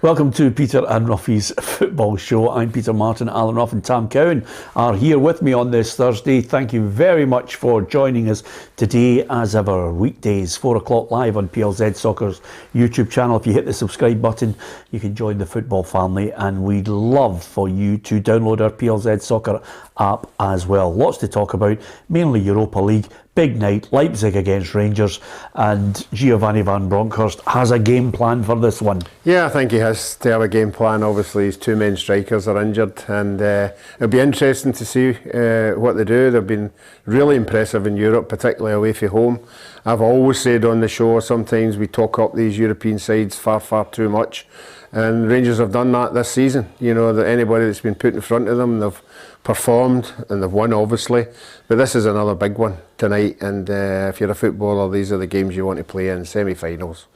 Welcome to Peter and Ruffy's Football Show. I'm Peter Martin. Alan Ruff and Tam Cowan are here with me on this Thursday. Thank you very much for joining us today, as ever, weekdays, 4 o'clock live on PLZ Soccer's YouTube channel. If you hit the subscribe button, you can join the football family, and we'd love for you to download our PLZ Soccer app as well. Lots to talk about, mainly Europa League. Big night, Leipzig against Rangers, and Giovanni van Bronckhorst has a game plan for this one. Yeah, I think he has to have a game plan. Obviously his two main strikers are injured, and it'll be interesting to see what they do. They've been really impressive in Europe, particularly away from home. I've always said on the show, sometimes we talk up these European sides far too much, and Rangers have done that this season. You know, that anybody that's been put in front of them, they've performed and they've won, obviously, but this is another big one tonight, and if you're a footballer, these are the games you want to play in, semi-finals.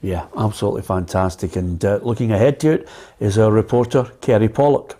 Yeah, absolutely fantastic, and looking ahead to it is our reporter Kerry Pollock.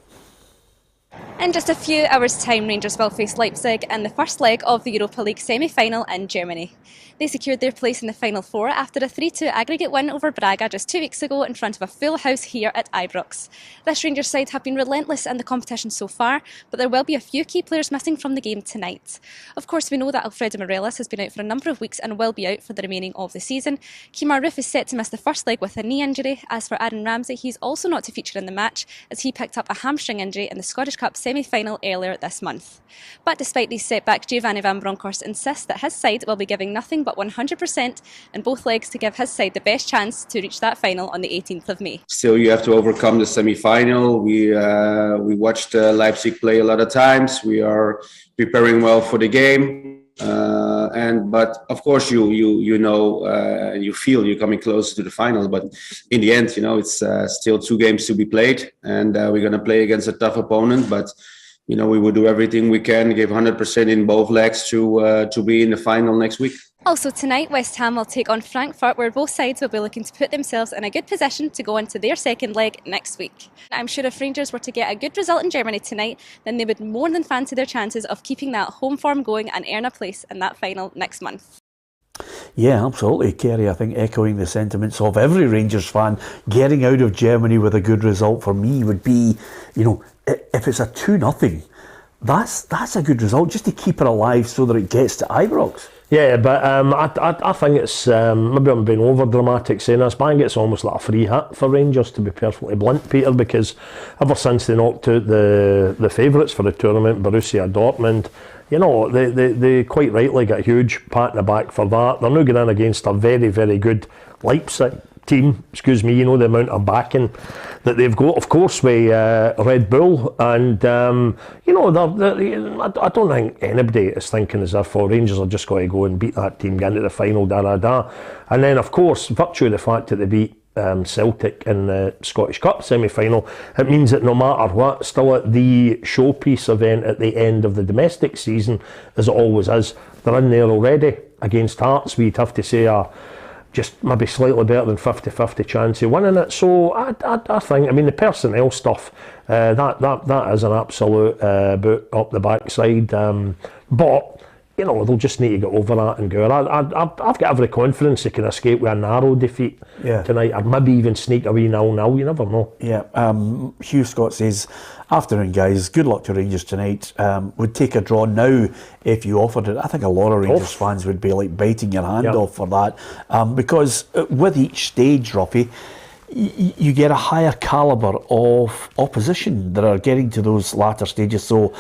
In just a few hours' time, Rangers will face Leipzig in the first leg of the Europa League semi-final in Germany. They secured their place in the Final Four after a 3-2 aggregate win over Braga just 2 weeks ago in front of a full house here at Ibrox. This Rangers side have been relentless in the competition so far, but there will be a few key players missing from the game tonight. Of course, we know that Alfredo Morelos has been out for a number of weeks and will be out for the remaining of the season. Kemar Roofe is set to miss the first leg with a knee injury. As for Aaron Ramsey, he's also not to feature in the match, as he picked up a hamstring injury in the Scottish Cup semi-final earlier this month. But despite these setbacks, Giovanni van Bronckhorst insists that his side will be giving nothing but 100% in both legs to give his side the best chance to reach that final on the 18th of May. Still, you have to overcome the semi-final. We watched Leipzig play a lot of times. We are preparing well for the game. But of course you know and you feel you're coming closer to the final, but in the end, you know, it's still 2 games to be played, and we're going to play against a tough opponent, but you know, we will do everything we can, give 100% in both legs to be in the final next week. Also tonight, West Ham will take on Frankfurt, where both sides will be looking to put themselves in a good position to go into their second leg next week. I'm sure if Rangers were to get a good result in Germany tonight, then they would more than fancy their chances of keeping that home form going and earn a place in that final next month. Yeah, absolutely, Kerry. I think echoing the sentiments of every Rangers fan, getting out of Germany with a good result for me would be, you know, if it's a 2-0, that's a good result, just to keep it alive so that it gets to Ibrox. Yeah, but I think it's, maybe I'm being over dramatic saying this, but I think it's almost like a free hit for Rangers, to be perfectly blunt, Peter, because ever since they knocked out the favourites for the tournament, Borussia Dortmund, you know, they quite rightly got a huge pat in the back for that. They're now going in against a very, very good Leipzig team, you know, the amount of backing that they've got, of course, with Red Bull, and you know, I don't think anybody is thinking as if Rangers are just going to go and beat that team, get into the final, and then of course, virtue of the fact that they beat Celtic in the Scottish Cup semi-final, it means that no matter what, still at the showpiece event at the end of the domestic season, as it always is, they're in there already against Hearts. We'd have to say just maybe slightly better than 50-50 chance of winning it. So I think, I mean, the personnel stuff, that is an absolute boot up the backside. But you know, they'll just need to get over that and go. I've got every confidence they can escape with a narrow defeat tonight, or maybe even sneak a wee 0-0, you never know. Yeah, Hugh Scott says, afternoon guys, good luck to Rangers tonight. Would take a draw now if you offered it. I think a lot of Rangers fans would be like biting your hand off for that, because with each stage, Ruffy, you get a higher calibre of opposition that are getting to those latter stages. So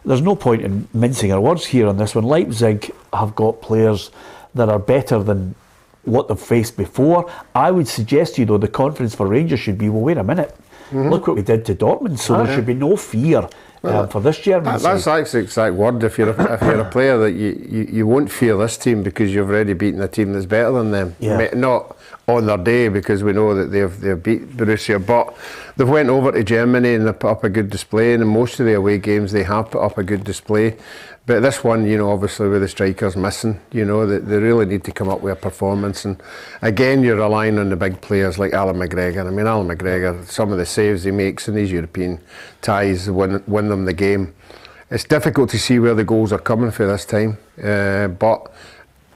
there's no point in mincing our words here on this one. Leipzig have got players that are better than what they've faced before. I would suggest to you, though, the confidence for Rangers should be, well, wait a minute, look what we did to Dortmund, so there should be no fear for this German side. That's actually the exact word. If you're a player, that you won't fear this team because you've already beaten a team that's better than them. Yeah. Not on their day, because we know that they've beat Borussia, but they've went over to Germany and they put up a good display, and in most of the away games they have put up a good display. But this one, you know, obviously with the strikers missing, you know, they really need to come up with a performance. And again, you're relying on the big players like Callum McGregor. I mean, Callum McGregor, some of the saves he makes in these European ties win them the game. It's difficult to see where the goals are coming for this time. But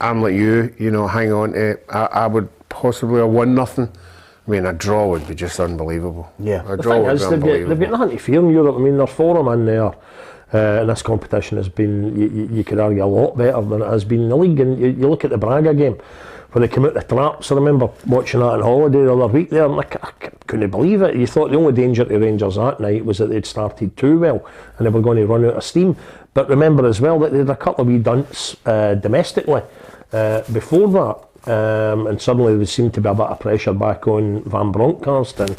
I'm like you know, hang on to, I would possibly a 1-0. I mean, a draw would be just unbelievable. Yeah. A The draw thing would is, be they've unbelievable. got nothing to fear in Europe. I mean, their forum in there in this competition has been, you could argue, a lot better than it has been in the league. And you look at the Braga game, when they came out the traps, I remember watching that on holiday the other week there, and I couldn't believe it. You thought the only danger to Rangers that night was that they'd started too well and they were going to run out of steam. But remember as well that they had a couple of wee dunts domestically before that. And suddenly there seemed to be a bit of pressure back on Van Bronckhorst, and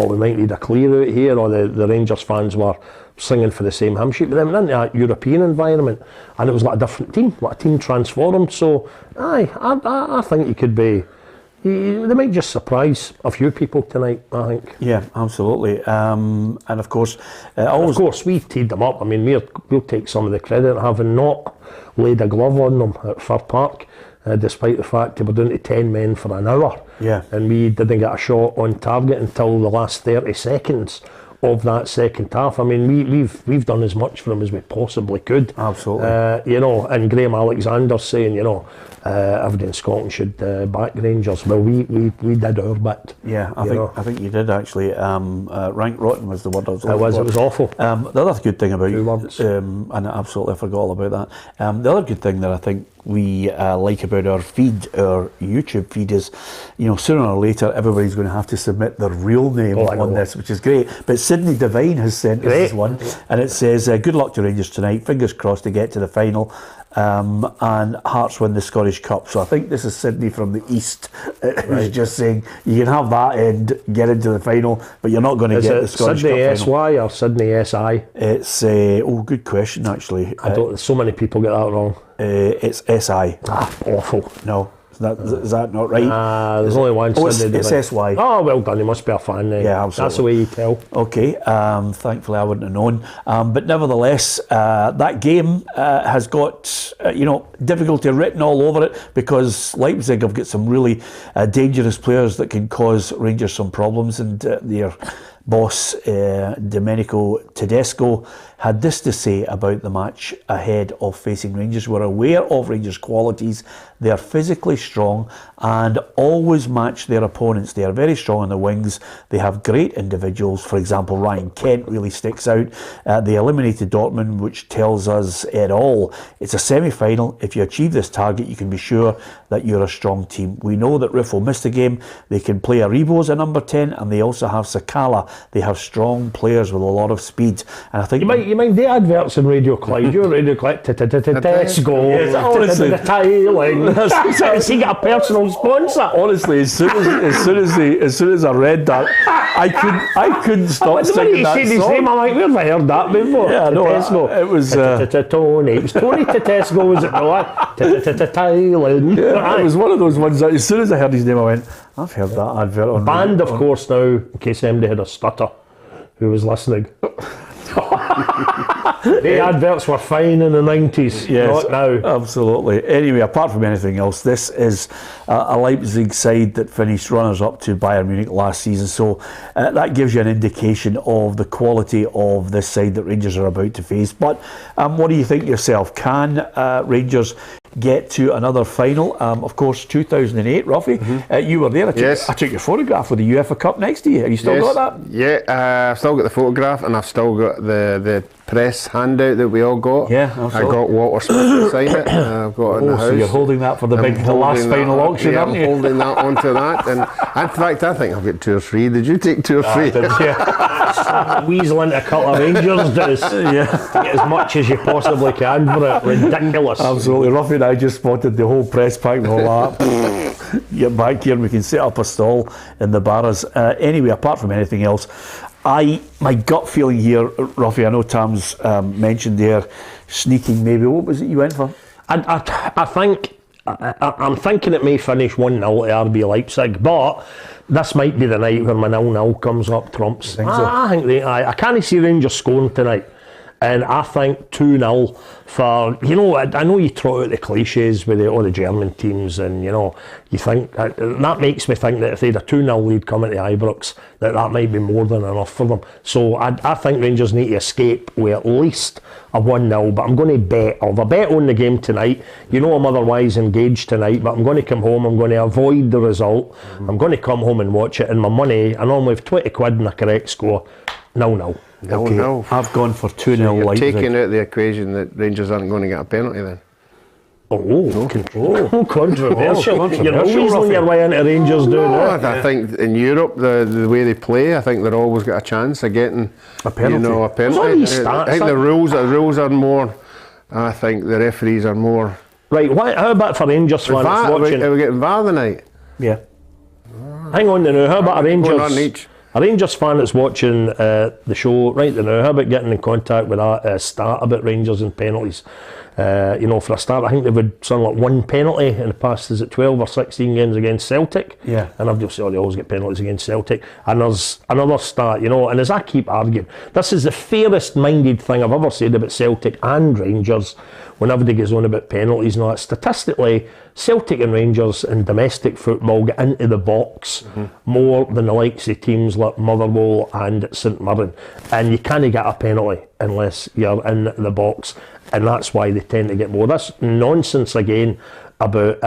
we might need a clear out here, or the Rangers fans were singing for the same hymn sheet. But then into that European environment, and it was like a different team, like a team transformed. So I think you could be, they might just surprise a few people tonight, I think. Yeah, absolutely. And of course, we've teed them up. I mean, we'll take some of the credit having not laid a glove on them at Fir Park. Despite the fact they were down to 10 men for an hour, and we didn't get a shot on target until the last 30 seconds of that second half. I mean, we've done as much for them as we possibly could. Absolutely. And Graham Alexander's saying, everybody in Scotland should back Rangers. Well, we did our bit. Yeah, I think you did actually. Rank rotten was the word I was looking for. It was awful. The other good thing about words. and I absolutely forgot all about that. The other good thing that I think we like about our feed, our YouTube feed, is, sooner or later everybody's going to have to submit their real name on this, which is great. But Sydney Devine has sent us this one, and it says, "Good luck to Rangers tonight. Fingers crossed to get to the final." And Hearts win the Scottish Cup. So I think this is Sydney from the East. Who's just saying you can have that and get into the final, but you're not going to get the Scottish Sydney Cup SY or Sydney SI? It's good question actually. So many people get that wrong. It's SI. Awful. No. Is that not right? There's only one Sydney. It's SY. Oh, well done. You must be a fan then. Yeah, absolutely. That's the way you tell. Okay. Thankfully, I wouldn't have known. But nevertheless, that game has got difficulty written all over it, because Leipzig have got some really dangerous players that can cause Rangers some problems, and their boss Domenico Tedesco had this to say about the match ahead of facing Rangers. We're aware of Rangers' qualities. They are physically strong and always match their opponents. They are very strong on the wings. They have great individuals. For example, Ryan Kent really sticks out. They eliminated Dortmund, which tells us it all. It's a semi-final. If you achieve this target, you can be sure that you're a strong team. We know that Riff will miss the game. They can play Aribo as a number 10, and they also have Sakala. They have strong players with a lot of speed. And I think you mind the adverts in Radio Clyde? Your Radio Clyde, Tesco, honestly, tiling. Has he got a personal sponsor? Honestly, as soon as I read that, I couldn't stop singing that song. His name, I'm like, where have I heard that before? Yeah, no, it was Tony. It was Tony Tesco, was it not? Tiling. Yeah, it was one of those ones that as soon as I heard his name, I went, I've heard that advert on. Banned, of course, now, in case anybody had a stutter who was listening. The adverts were fine in the 90s, not now. Absolutely. Anyway, apart from anything else, this is a Leipzig side that finished runners-up to Bayern Munich last season, so that gives you an indication of the quality of this side that Rangers are about to face. But what do you think yourself? Can Rangers get to another final? Of course, 2008, Ruffy, you were there. I took your photograph with the UEFA Cup next to you. Have you still got that? Yeah, I've still got the photograph, and I've still got the press handout that we all got. Yeah, absolutely. I got Walter Smith to sign it. I've got it in the house. So you're holding that for the last final auction, aren't you? I'm holding that onto that. And in fact, I think I've got 2 or 3. Did you take 2 or 3? Weasel into a couple of Rangers does. Get as much as you possibly can for it. Ridiculous. Absolutely. Ruffy and I just spotted the whole press pack and all that. Get back here and we can set up a stall in the Barras. Anyway, apart from anything else, my gut feeling here, Ruffy, I know Tam's mentioned there, sneaking maybe. What was it you went for? I think, I'm thinking it may finish 1-0 to RB Leipzig, but this might be the night where my 0-0 comes up trumps. I think I can't see Rangers scoring tonight. And I think 2-0 for, you know, I know you trot out the cliches with all the German teams, and, you know, you think, that makes me think that if they had a 2-0 lead coming to Ibrox, that might be more than enough for them. So I think Rangers need to escape with at least a 1-0, but I'm going to bet. I'll have a bet on the game tonight. You know, I'm otherwise engaged tonight, but I'm going to come home, I'm going to avoid the result. I'm going to come home and watch it, and my money, I normally have 20 quid and a correct score. 0-0. No. I've gone for 2-0 You're Leipzig. taking out the equation that Rangers aren't going to get a penalty then. Controversial. You're always on your way into Rangers doing that. I think in Europe, the way they play, I think they're always got a chance of getting a penalty. You know, a penalty. I think the rules are more. I think the referees are more. Right. How about for Rangers fans watching? Are we getting VAR tonight? Yeah. Hang on now. How about a Rangers? A Rangers fan that's watching the show right now, how about getting in contact with that stat about Rangers and penalties? You know, for a start, I think they've had something like 1 penalty in the past, is it 12 or 16 games against Celtic? Yeah. And I've just said they always get penalties against Celtic. And there's another stat, you know, and as I keep arguing, this is the fairest minded thing I've ever said about Celtic and Rangers when everybody goes on about penalties and all that. Statistically, Celtic and Rangers in domestic football get into the box more than the likes of teams like Motherwell and St Mirren, and you can't get a penalty unless you're in the box, and that's why they tend to get more. That's nonsense again about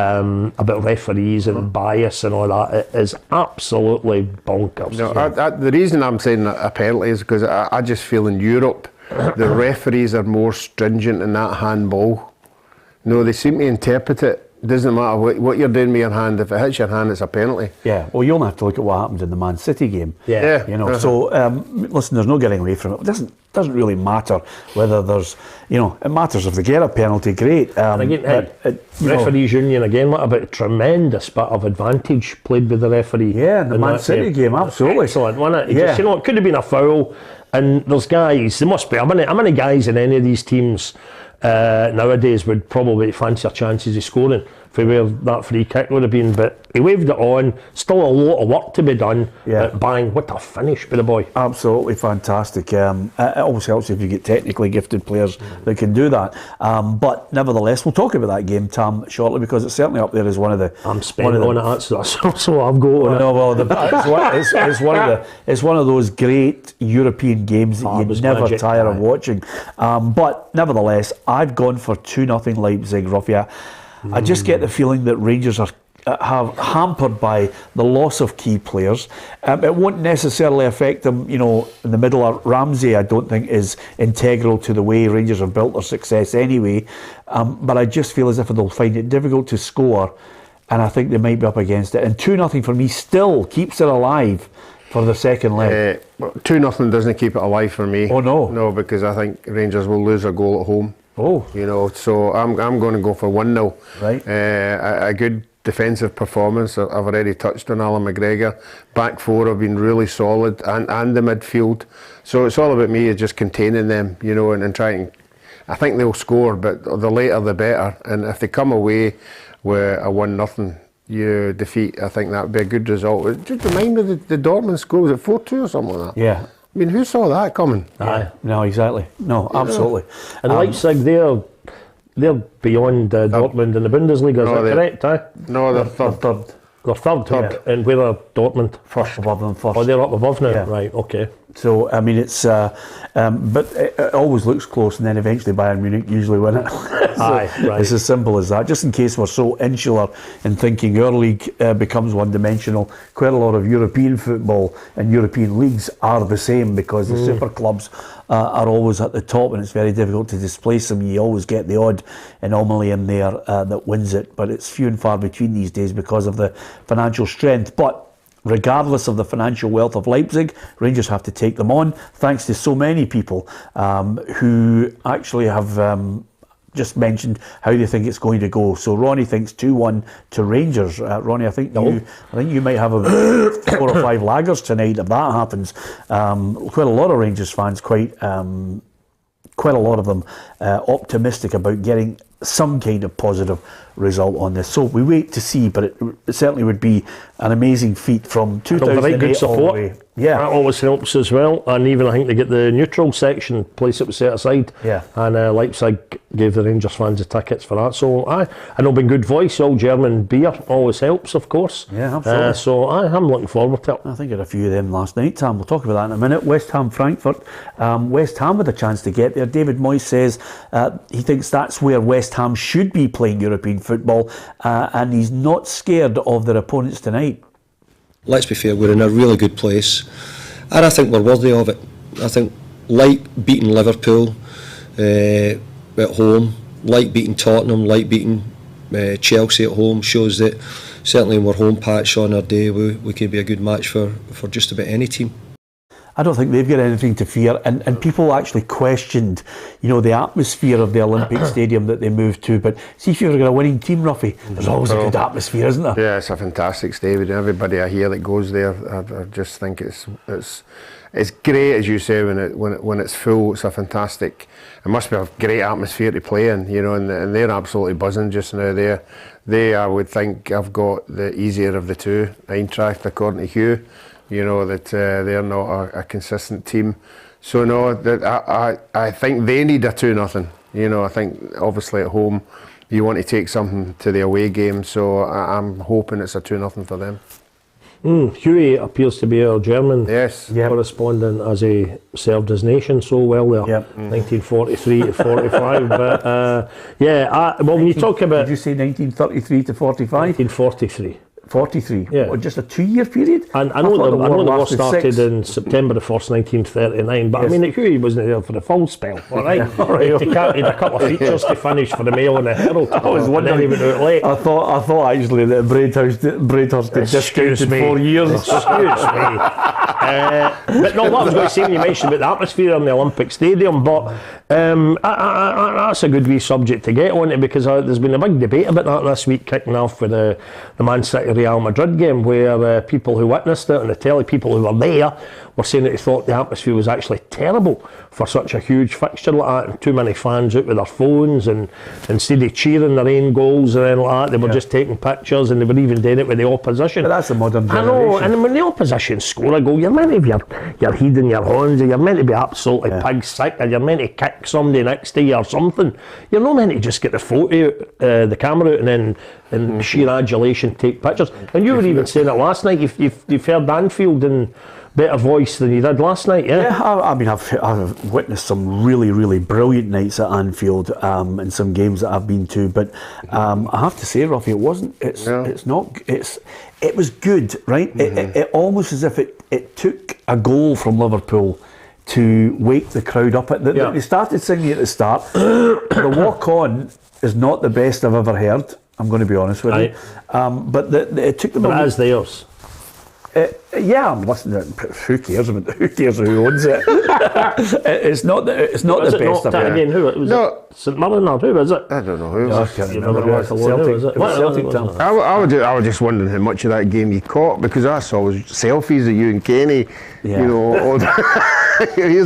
referees and bias and all that. It is absolutely bonkers. No, the reason I'm saying a penalty is because I just feel in Europe the referees are more stringent in that handball. No, they seem to interpret it. Doesn't matter what you're doing with your hand. If it hits your hand, it's a penalty. Yeah. Well, you only have to look at what happened in the Man City game. Yeah. You know. So listen, there's no getting away from it. It doesn't really matter whether there's, you know, it matters if they get a penalty. Great. And again, referees union again. What about a tremendous bit of advantage played with the referee? Yeah, in the Man City game, absolutely. Excellent, wasn't it? Just, you know, it could have been a foul. And there's guys. There must be. How many guys in any of these teams nowadays would probably fancy their chances of scoring for where that free kick would have been, but he waved it on. Still a lot of work to be done. But bang, what a finish by the boy. Absolutely fantastic. It always helps if you get technically gifted players that can do that. But nevertheless, we'll talk about that game, Tam, shortly, because it's certainly up there as one of the. I'm spending on it. That's so I've got on it. No, well, it's one of those great European games that you never tire of watching. But nevertheless, I've gone for 2-0 Leipzig, Ruffia. I just get the feeling that Rangers are hampered by the loss of key players. It won't necessarily affect them, you know, in the middle. Ramsey, I don't think, is integral to the way Rangers have built their success anyway. But I just feel as if they'll find it difficult to score, and I think they might be up against it. And 2-0 for me still keeps it alive for the second leg. 2-0 doesn't keep it alive for me. Oh no. No, because I think Rangers will lose a goal at home. Oh. You know, so I'm going to go for 1-0. Right. A good defensive performance. I've already touched on Callum McGregor. Back four have been really solid, and the midfield. So it's all about me is just containing them, you know, and trying. I think they'll score, but the later the better. And if they come away with a 1-0 defeat, I think that would be a good result. Just remind me the Dortmund score, was it 4-2 or something like that? Yeah. I mean, who saw that coming? Aye. No, exactly. No, absolutely. And Leipzig, they're beyond Dortmund in the Bundesliga, is that correct? No, they're third. They're third. And where are Dortmund? First above them first. Oh, they're up above now? Yeah. Right, okay. So, I mean, it's... but it always looks close, and then eventually Bayern Munich usually win it. Aye, right. It's as simple as that. Just in case we're so insular in thinking our league becomes one-dimensional, quite a lot of European football and European leagues are the same, because the super clubs are always at the top, and it's very difficult to displace them. You always get the odd anomaly in there that wins it, but it's few and far between these days because of the financial strength. But regardless of the financial wealth of Leipzig, Rangers have to take them on, thanks to so many people who actually have just mentioned how they think it's going to go. So Ronnie thinks 2-1 to Rangers. Ronnie, I think you might have 4 or 5 lagers tonight if that happens. Quite a lot of Rangers fans, quite a lot of them optimistic about getting some kind of positive result on this. So we wait to see, but it certainly would be an amazing feat from 2008 all the way. Yeah. That always helps as well. And even I think they get the neutral section place that was set aside. Yeah. And Leipzig gave the Rangers fans the tickets for that. So I know being good voice, all German beer always helps, of course. Yeah, absolutely. So I'm looking forward to it. I think I had a few of them last night, Tam. We'll talk about that in a minute. West Ham, Frankfurt. West Ham with a chance to get there. David Moyes says he thinks that's where West Ham should be playing European football, and he's not scared of their opponents tonight. Let's be fair, we're in a really good place, and I think we're worthy of it. I think, like beating Liverpool at home, like beating Tottenham, like beating Chelsea at home, shows that certainly when we're home patch on our day, we could be a good match for just about any team. I don't think they've got anything to fear, and people actually questioned, the atmosphere of the Olympic Stadium that they moved to. But see, if you've got a winning team, Ruffy, there's always a good atmosphere, isn't there? Yeah, it's a fantastic stadium. Everybody I hear that goes there, I just think it's great, as you say, when it's full. It's a fantastic. It must be a great atmosphere to play in, and they're absolutely buzzing just now. They I would think have got the easier of the two. Eintracht, according to Hugh. That they're not a consistent team. So no, that I think they need a 2-0. I think obviously at home you want to take something to the away game. So I'm hoping it's a 2-0 for them. Huey appears to be our German correspondent, as he served his nation so well there, 1943 to 45. But when you talk about... Did you say 1933 to 45? 1943. 43? Yeah. Or just a 2-year period? And I know the war started in September the 1st, 1939, but I mean, Huey wasn't there for the full spell, all right? He had a couple of features to finish for the Mail and the Herald. I was wondering, he went out late. I thought actually that Braidhurst had discounted 4 years. Excuse me. But no, what I was going to say when you mentioned about the atmosphere in the Olympic Stadium, but that's a good wee subject to get on to, because there's been a big debate about that this week, kicking off with the Man City Real Madrid game, where people who witnessed it and the telly people who were there were saying that they thought the atmosphere was actually terrible for such a huge fixture like that, and too many fans out with their phones, and instead of cheering their own goals and then like that, they were just taking pictures, and they were even doing it with the opposition. But that's the modern generation. I know, and when the opposition score a goal, you're meant to have your head in your hands, or you're meant to be absolutely pig sick, or you're meant to kick somebody next to you or something. You're not meant to just get the photo out, the camera out, and then in sheer adulation take pictures. And you were even saying it last night, you've heard Anfield in better voice than you did last night, I mean, I've witnessed some really, really brilliant nights at Anfield in some games that I've been to, but I have to say, Ruffy, it was good, right? It almost as if it took a goal from Liverpool to wake the crowd up. They started singing at the start. The walk-on is not the best I've ever heard, I'm going to be honest with you. But it took them... But as theirs. I'm listening. Who cares who owns it? It's not the best of it. Again, who was it? St Mirren, or who was it? I don't know who. I can't remember. Celtic. I was just wondering how much of that game you caught, because I saw selfies of you and Kenny. Here's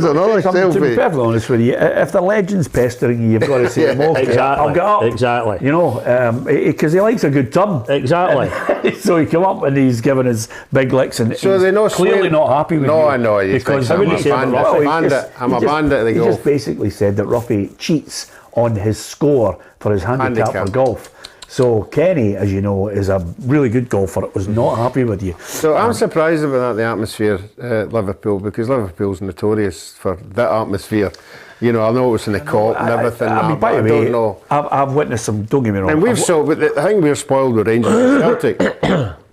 another selfie. To be perfectly honest with you, if the legend's pestering you, you've got to say, I'll get up. Exactly. Because he likes a good turn. Exactly. So he come up and he's giving his big licks, and so they're not clearly not happy with you. No, I know. Because I'm a bandit at the golf. He just basically said that Ruffy cheats on his score for his handicap for golf. So Kenny, as you know, is a really good golfer. Was not happy with you. So I'm surprised about the atmosphere at Liverpool, because Liverpool's notorious for that atmosphere. I know it was in the Kop and everything. I don't know. I've witnessed some. Don't get me wrong. And I think we're spoiled with Rangers and Celtic.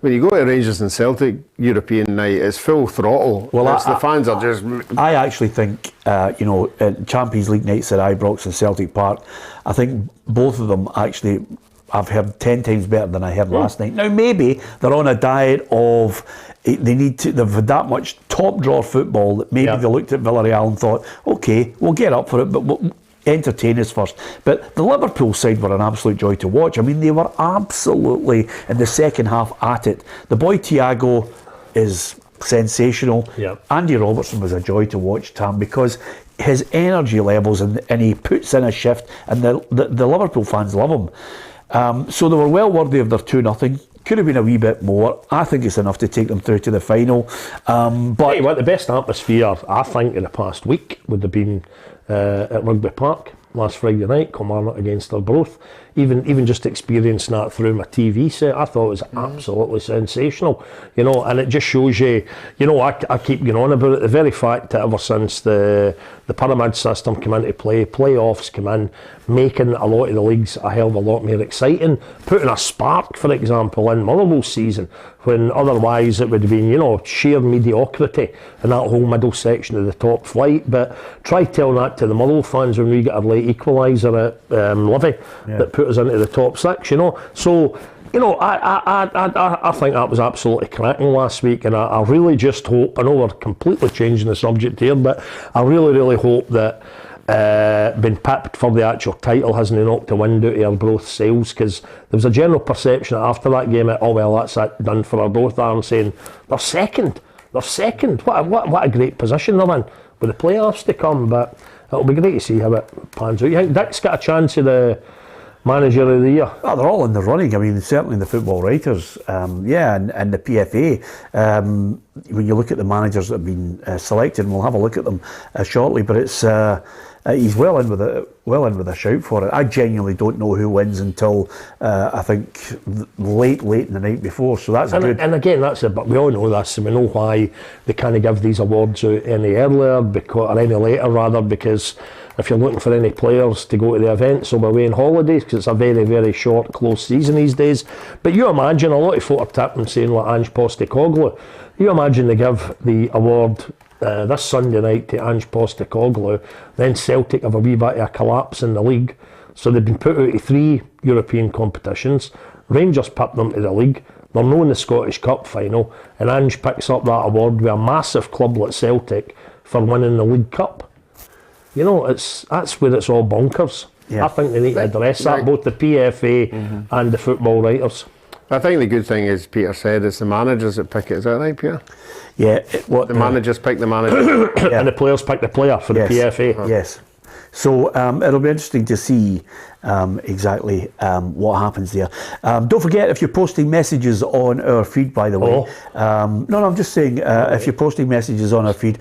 When you go to Rangers and Celtic European night, it's full throttle. The fans are just... I actually think, Champions League nights at Ibrox and Celtic Park, I think both of them actually... I've heard 10 times better than I heard last night. Now, maybe they're on a diet of they've had that much top drawer football that maybe they looked at Villarreal and thought, okay, we'll get up for it, but we'll entertain us first. But the Liverpool side were an absolute joy to watch. I mean, they were absolutely in the second half at it. The boy Thiago is sensational. Andy Robertson was a joy to watch, Tam, because his energy levels and he puts in a shift, and the Liverpool fans love him. So they were well worthy of their 2-0. Could have been a wee bit more. I think it's enough to take them through to the final. But Hey, what the best atmosphere I think in the past week would have been at Rugby Park last Friday night, Kilmarnock against Arbroath. Even just experiencing that through my TV set, I thought it was absolutely sensational. And it just shows you. I keep going on about it. The very fact that ever since the pyramid system came into play, playoffs come in, making a lot of the leagues a hell of a lot more exciting, putting a spark, for example, in Motherwell's season, when otherwise it would have been, sheer mediocrity in that whole middle section of the top flight. But try telling that to the Motherwell fans when we get our late equaliser at Livy that put us into the top six, So, I think that was absolutely cracking last week, and I really just hope, I know we're completely changing the subject here, but I really, really hope that being pipped for the actual title hasn't knocked the wind out of Arbroath's sails, because there was a general perception after that game that, that's it, done for Arbroath, and saying they're second. What a great position they're in with the playoffs to come, but it'll be great to see how it pans out. You think Dick's got a chance of the Manager of the Year? They're all in the running. I mean, certainly the football writers, and the PFA. When you look at the managers that have been selected, and we'll have a look at them shortly, but it's he's well in with a shout for it. I genuinely don't know who wins until I think late in the night before. So that's good. And again, that's it. But we all know this, and we know why they can't give these awards out any earlier, or any later rather, because if you're looking for any players to go to the events, they'll be away on holidays, because it's a very, very short, close season these days. But you imagine, a lot of folk are tapping saying like Ange Postecoglou. You imagine they give the award this Sunday night to Ange Postecoglou, then Celtic have a wee bit of a collapse in the league. So they've been put out of 3 European competitions. Rangers pipped them to the league. They're now in the Scottish Cup final, and Ange picks up that award with a massive club like Celtic for winning the League Cup. That's where it's all bonkers. Yeah. I think they need to address that, both the PFA and the football writers. I think the good thing is, Peter said, it's the managers that pick it. Is that right, Peter? Yeah. The managers pick the manager. And the players pick the player for the PFA. Yes. So it'll be interesting to see exactly what happens there. Don't forget, if you're posting messages on our feed, by the way. No, I'm just saying, if you're posting messages on our feed,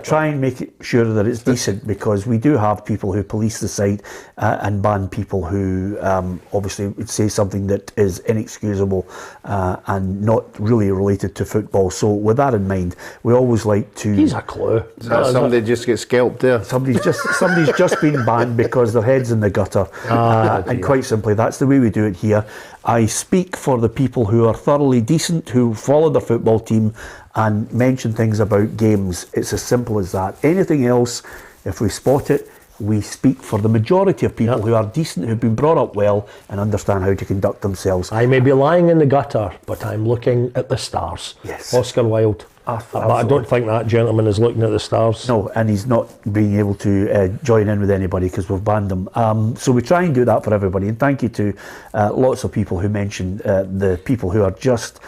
try and make sure that it's decent, because we do have people who police the site and ban people who obviously would say something that is inexcusable and not really related to football. So with that in mind, we always like to... He's a clue. Somebody just gets scalped there. Somebody's just been banned because their head's in the gutter. And quite simply, that's the way we do it here. I speak for the people who are thoroughly decent, who follow their football team and mention things about games. It's as simple as that. Anything else, if we spot it, we speak for the majority of people who are decent, who've been brought up well and understand how to conduct themselves. I may be lying in the gutter, but I'm looking at the stars. Yes. Oscar Wilde. But I don't think that gentleman is looking at the stars. No, and he's not being able to join in with anybody because we've banned him. So we try and do that for everybody. And thank you to lots of people who mentioned the people who are just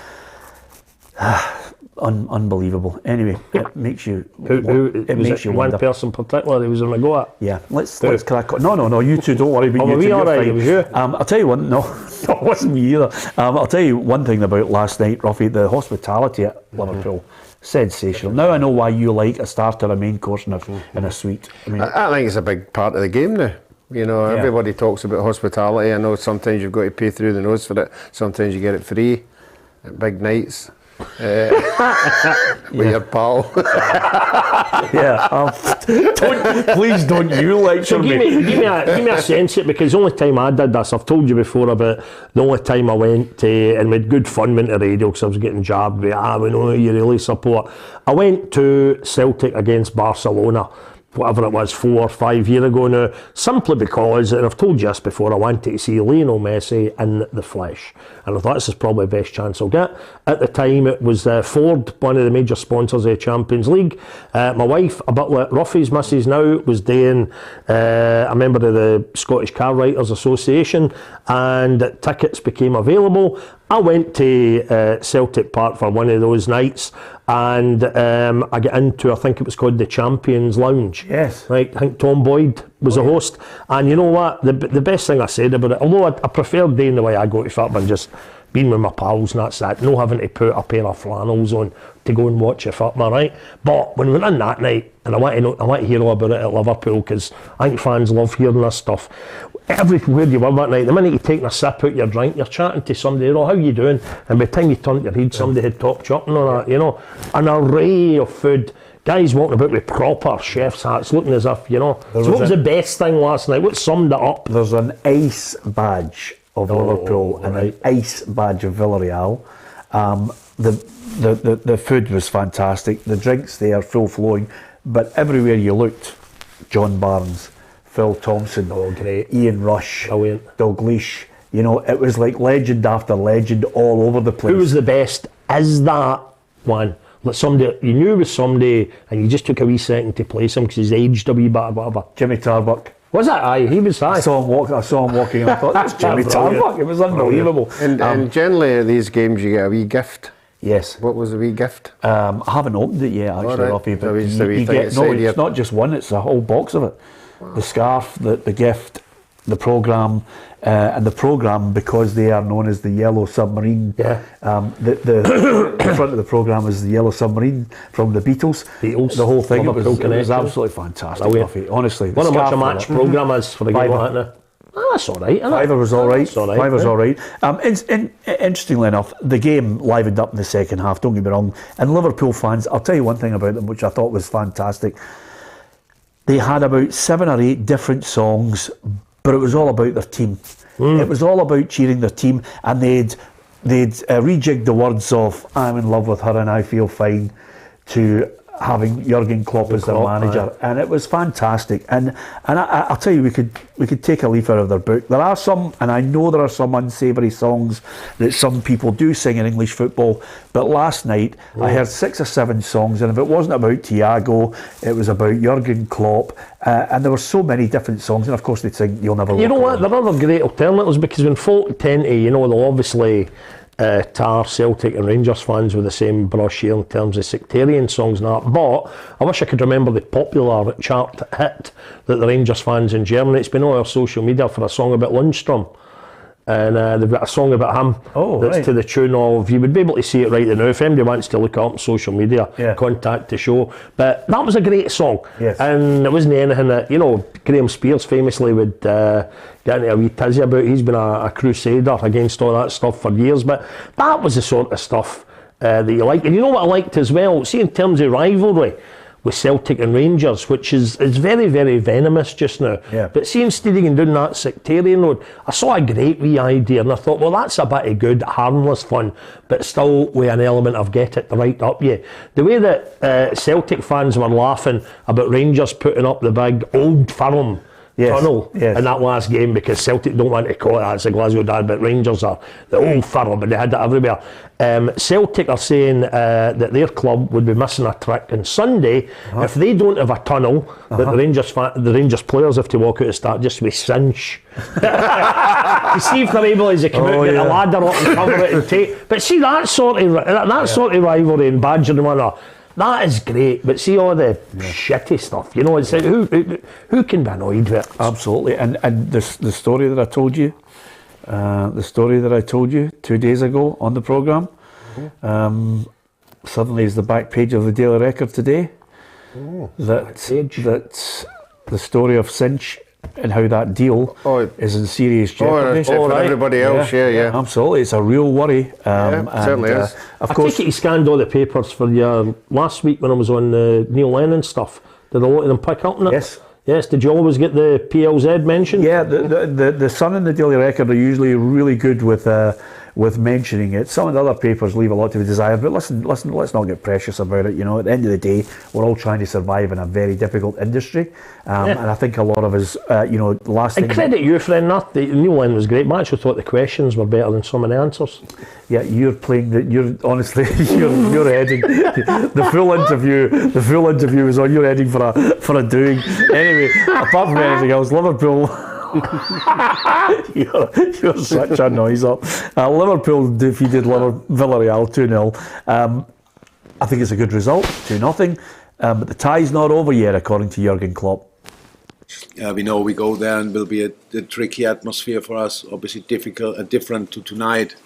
unbelievable. Anyway, it makes you. It makes you one wonder. Person particular who was on the go at. Yeah, let's crack on. No, you two don't worry about you two. All right, it was you. I'll tell you one. No, it wasn't me either. I'll tell you one thing about last night, Ruffy. The hospitality at Liverpool. Sensational. Now I know why you like a starter, a main course, and a suite. I think it's a big part of the game now. Everybody talks about hospitality. I know sometimes you've got to pay through the nose for it. Sometimes you get it free at big nights. With your pal. Please don't you lecture me. Give me a sense of it, because the only time I did this, I've told you before about the only time I went to, and we had good fun went to radio because I was getting jabbed with, we know you really support. I went to Celtic against Barcelona, whatever it was, 4 or 5 years ago now, simply because, and I've told you this before, I wanted to see Lionel Messi in the flesh, and I thought this is probably the best chance I'll get. At the time it was Ford, one of the major sponsors of the Champions League. My wife, a bit like Ruffy's missus now, was doing a member of the Scottish Car Writers Association, and tickets became available. I went to Celtic Park for one of those nights, and I get into, I think it was called the Champions Lounge. Yes. Right, I think Tom Boyd was the host. And you know what? The best thing I said about it, although I prefer doing the way I go to Football and just being with my pals and that's that, no having to put a pair of flannels on to go and watch a football, right? But when we went in that night, and I want to hear all about it at Liverpool, because I think fans love hearing this stuff. Everywhere you were that night, the minute you take a sip out your drink, you're chatting to somebody, how you doing? And by the time you turned your head, somebody had topped you up and all that, an array of food. Guys walking about with proper chef's hats, looking as if, So what was the best thing last night? What summed it up? There's an ice badge of Liverpool and an ice badge of Villarreal. The food was fantastic. The drinks there, full flowing. But everywhere you looked, John Barnes, Phil Thompson, great. Ian Rush, Brilliant. Dalglish. It was like legend after legend all over the place. Who was the best? Is that one? Like somebody you knew was somebody, and you just took a wee second to place him because he's aged a wee bit or whatever. Jimmy Tarbuck. Was that? Aye, he was. Aye. I saw him walking. And I thought that's Jimmy Tarbuck. It was unbelievable. And generally at these games you get a wee gift. Yes. What was the wee gift? I haven't opened it yet, actually, right. Ruffy, but So it's not just one, it's a whole box of it. Wow. The scarf, the gift, the programme, and the programme, because they are known as the Yellow Submarine. Yeah. The front of the programme is the Yellow Submarine from the Beatles. The whole thing, it was absolutely fantastic, Ruffy, honestly. What a much a match programme is for the game like that. Oh, that's all right, isn't it? Fiver was all right. Fiver's yeah. all right. Interestingly enough, the game livened up in the second half, don't get me wrong. And Liverpool fans, I'll tell you one thing about them, which I thought was fantastic. They had about 7 or 8 different songs, but it was all about their team. It was all about cheering their team, and they'd rejigged the words of "I'm in love with her and I feel fine" to having Jurgen Klopp as their manager, and it was fantastic. And I'll tell you, we could take a leaf out of their book. There are some, and I know there are some unsavoury songs that some people do sing in English football, but last night I heard 6 or 7 songs, and if it wasn't about Thiago, it was about Jurgen Klopp, and there were so many different songs, and of course they'd sing "You'll Never Walk Alone." You know what, there are other great alternatives, because when folk tend to, they'll obviously tar Celtic and Rangers fans with the same brush here in terms of sectarian songs and that, but I wish I could remember the popular chart hit that the Rangers fans in Germany, it's been all over social media for a song about Lundstrom, and they've got a song about him that's to the tune of, you would be able to see it right now if anybody wants to look it up on social media, contact the show, but that was a great song. And it wasn't anything that Graham Spears famously would get into a wee tizzy about. He's been a crusader against all that stuff for years, but that was the sort of stuff that you like. And you know what I liked as well, see, in terms of rivalry with Celtic and Rangers, which is very, very venomous just now. But see, instead of going down that sectarian road, I saw a great wee idea, and I thought, well, that's a bit of good, harmless fun, but still with an element of get it right up you. The way that Celtic fans were laughing about Rangers putting up the big Old Firm tunnel in that last game, because Celtic don't want to call it that, it's a Glasgow Derby, but Rangers are the Old Firm, and they had it everywhere. Celtic are saying that their club would be missing a trick on Sunday if they don't have a tunnel that the Rangers players have to walk out and start just with cinch. You see if they're able to come out, get a ladder up and cover it and take. But see, that sort of rivalry and badgering one another, that is great, but see all the shitty stuff, it's like, who can be annoyed with it? Absolutely. And the story that I told you, 2 days ago on the programme, suddenly is the back page of the Daily Record today. That the story of Cinch and how that deal is in serious jeopardy. For everybody else, absolutely, it's a real worry. Certainly is. Of I course, take it you scanned all the papers for your last week when I was on Neil Lennon stuff. Did a lot of them pick up on it? Yes. Did you always get the PLZ mentioned? Yeah, the Sun and the Daily Record are usually really good with mentioning it. Some of the other papers leave a lot to be desired, but listen, let's not get precious about it. At the end of the day, we're all trying to survive in a very difficult industry, and I think a lot of us, last thing. And credit you, friend. Neil Lennon was great, but I actually thought the questions were better than some of the answers. Yeah, you're playing honestly, you're heading the full interview. The full interview is on. You're heading for a doing. Anyway, apart from anything else, Liverpool. You're such a noise up. Liverpool defeated Villarreal 2-0. I think it's a good result, 2-0. But the tie's not over yet, according to Jurgen Klopp. We know we go there and will be a tricky atmosphere for us. Obviously different to tonight.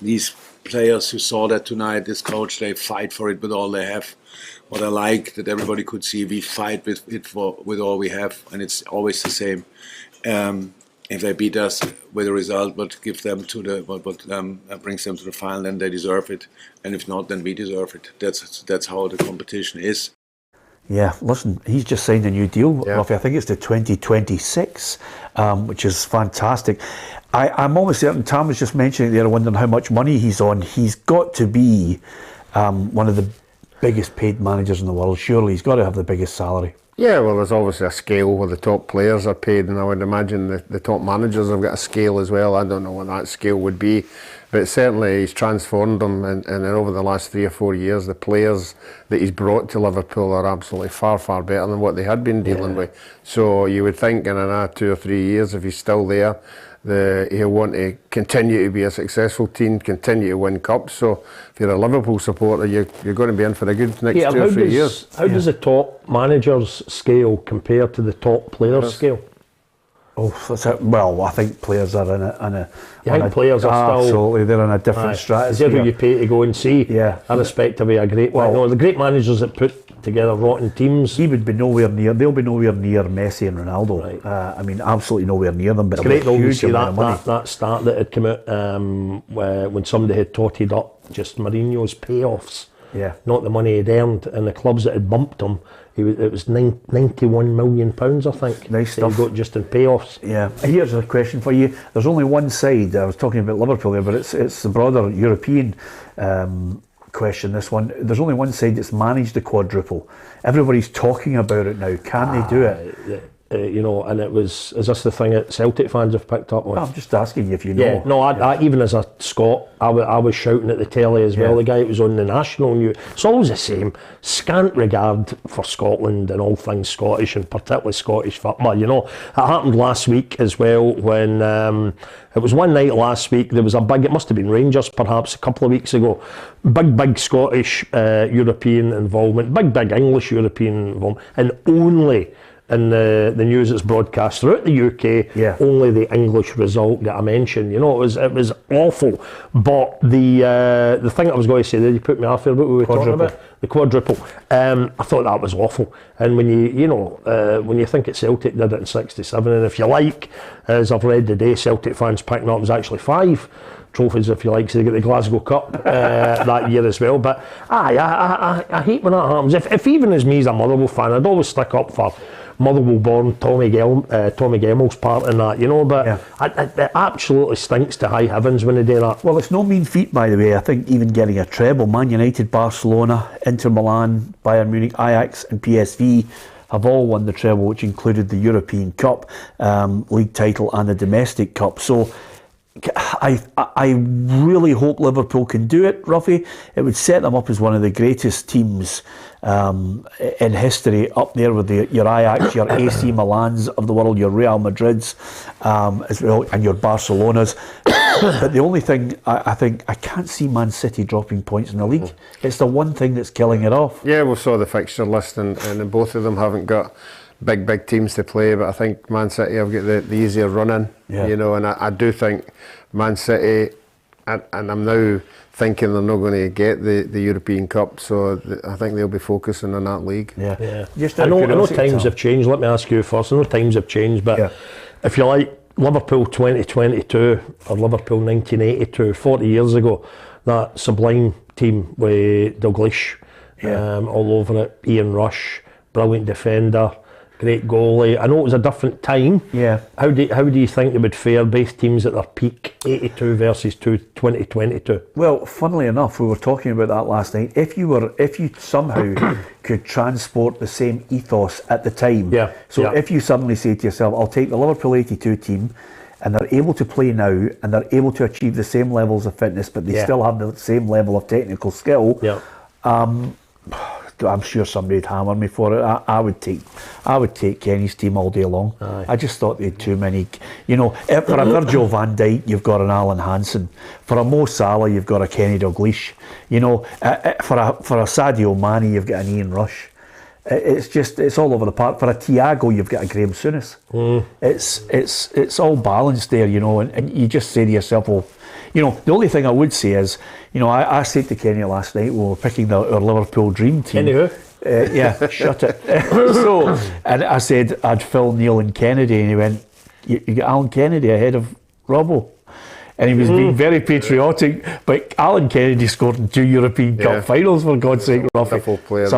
These players who saw that tonight, this coach, they fight for it with all they have. What I like that everybody could see, we fight with it with all we have, and it's always the same. If they beat us with a result, but give them to brings them to the final, then they deserve it. And if not, then we deserve it. That's how the competition is. Yeah, listen, he's just signed a new deal, Ruffy. I think it's to 2026, which is fantastic. I'm almost certain, Tam was just mentioning there, wondering how much money he's on. He's got to be one of the biggest paid managers in the world. Surely he's got to have the biggest salary. Yeah, well, there's obviously a scale where the top players are paid, and I would imagine the top managers have got a scale as well. I don't know what that scale would be, but certainly he's transformed them, and over the last 3 or 4 years, the players that he's brought to Liverpool are absolutely far, far better than what they had been dealing with. So you would think in another 2 or 3 years, if he's still there, he'll want to continue to be a successful team, continue to win cups. So if you're a Liverpool supporter, you're going to be in for a good next 2 or 3 years. How does the top managers scale compare to the top players scale? Oh, well, I think players are in a players are still absolutely, they're in a different strategy. Is there who you pay to go and see? Yeah, irrespective of a great. Well, no, the great managers that put together rotten teams. He would be nowhere near. They'll be nowhere near Messi and Ronaldo. Right. I mean, absolutely nowhere near them. But it's great though to see that start that had come out when somebody had totted up just Mourinho's payoffs. Yeah, not the money he'd earned, and the clubs that had bumped him. It was £91 million, I think. Nice stuff. He got just in payoffs. Yeah. Here's a question for you. There's only one side. I was talking about Liverpool there, but it's the broader European question. This one. There's only one side that's managed the quadruple. Everybody's talking about it now. Can they do it? And it was. Is this the thing that Celtic fans have picked up on? Well, I'm just asking you if you know. Yeah, no, I even as a Scot, I was shouting at the telly as well. The guy that was on the national news. It's always the same. Scant regard for Scotland and all things Scottish, and particularly Scottish football. It happened last week as well when it was one night last week. There was a big. It must have been Rangers, perhaps a couple of weeks ago. Big Scottish European involvement, big English European involvement, and only. In the news that's broadcast throughout the UK, only the English result got a mention. It was awful. But the thing I was going to say, you put me off here, what we were talking about, the quadruple. I thought that was awful. And when when you think it, Celtic did it in '67, and if you like, as I've read today, Celtic fans picking up was actually 5 trophies, if you like, so they get the Glasgow Cup that year as well. But I hate when that happens. If even as me as a Motherwell fan, I'd always stick up for Motherwell born Tommy Gemmell's part in that, but it absolutely stinks to high heavens when they do that. Well, it's no mean feat, by the way. I think even getting a treble, Man United, Barcelona, Inter Milan, Bayern Munich, Ajax and PSV have all won the treble, which included the European Cup, league title and the domestic cup. So I really hope Liverpool can do it, Ruffy. It would set them up as one of the greatest teams in history, up there with your Ajax, your AC Milans of the world, your Real Madrids as well, and your Barcelonas. But the only thing, I think, I can't see Man City dropping points in the league. It's the one thing that's killing it off. Yeah, we saw the fixture list, and both of them haven't got big teams to play, but I think Man City have got the easier run in, and I do think Man City, and I'm now thinking they're not going to get the European Cup, so I think they'll be focusing on that league. Yeah. I know times have changed. Let me ask you first. I know times have changed, but if you like, Liverpool 2022 or Liverpool 1982, 40 years ago, that sublime team with Dalglish all over it, Ian Rush, brilliant defender, great goalie. I know it was a different time. Yeah. How do you think they would fare, both teams at their peak, 82 versus 2022? Well, funnily enough, we were talking about that last night. If you somehow could transport the same ethos at the time. If you suddenly say to yourself, I'll take the Liverpool 82 team, and they're able to play now, and they're able to achieve the same levels of fitness, but they still have the same level of technical skill. I'm sure somebody'd hammer me for it. I would take Kenny's team all day long. Aye. I just thought they had too many. For a Virgil van Dijk, you've got an Alan Hansen. For a Mo Salah, you've got a Kenny Dalglish. For a Sadio Mane, you've got an Ian Rush. it's all over the park. For a Thiago, you've got a Graham Souness. It's all balanced there, you know, and you just say to yourself, well, you know, the only thing I would say is, you know, I said to Kenny last night, we were picking our Liverpool dream team. Anywho. Yeah, shut it. So, and I said I'd Phil, Neil and Kennedy, and he went, you got Alan Kennedy ahead of Robbo. And he was being very patriotic, but Alan Kennedy scored in 2 European Cup finals, for God's sake, Ruffy. Wonderful player.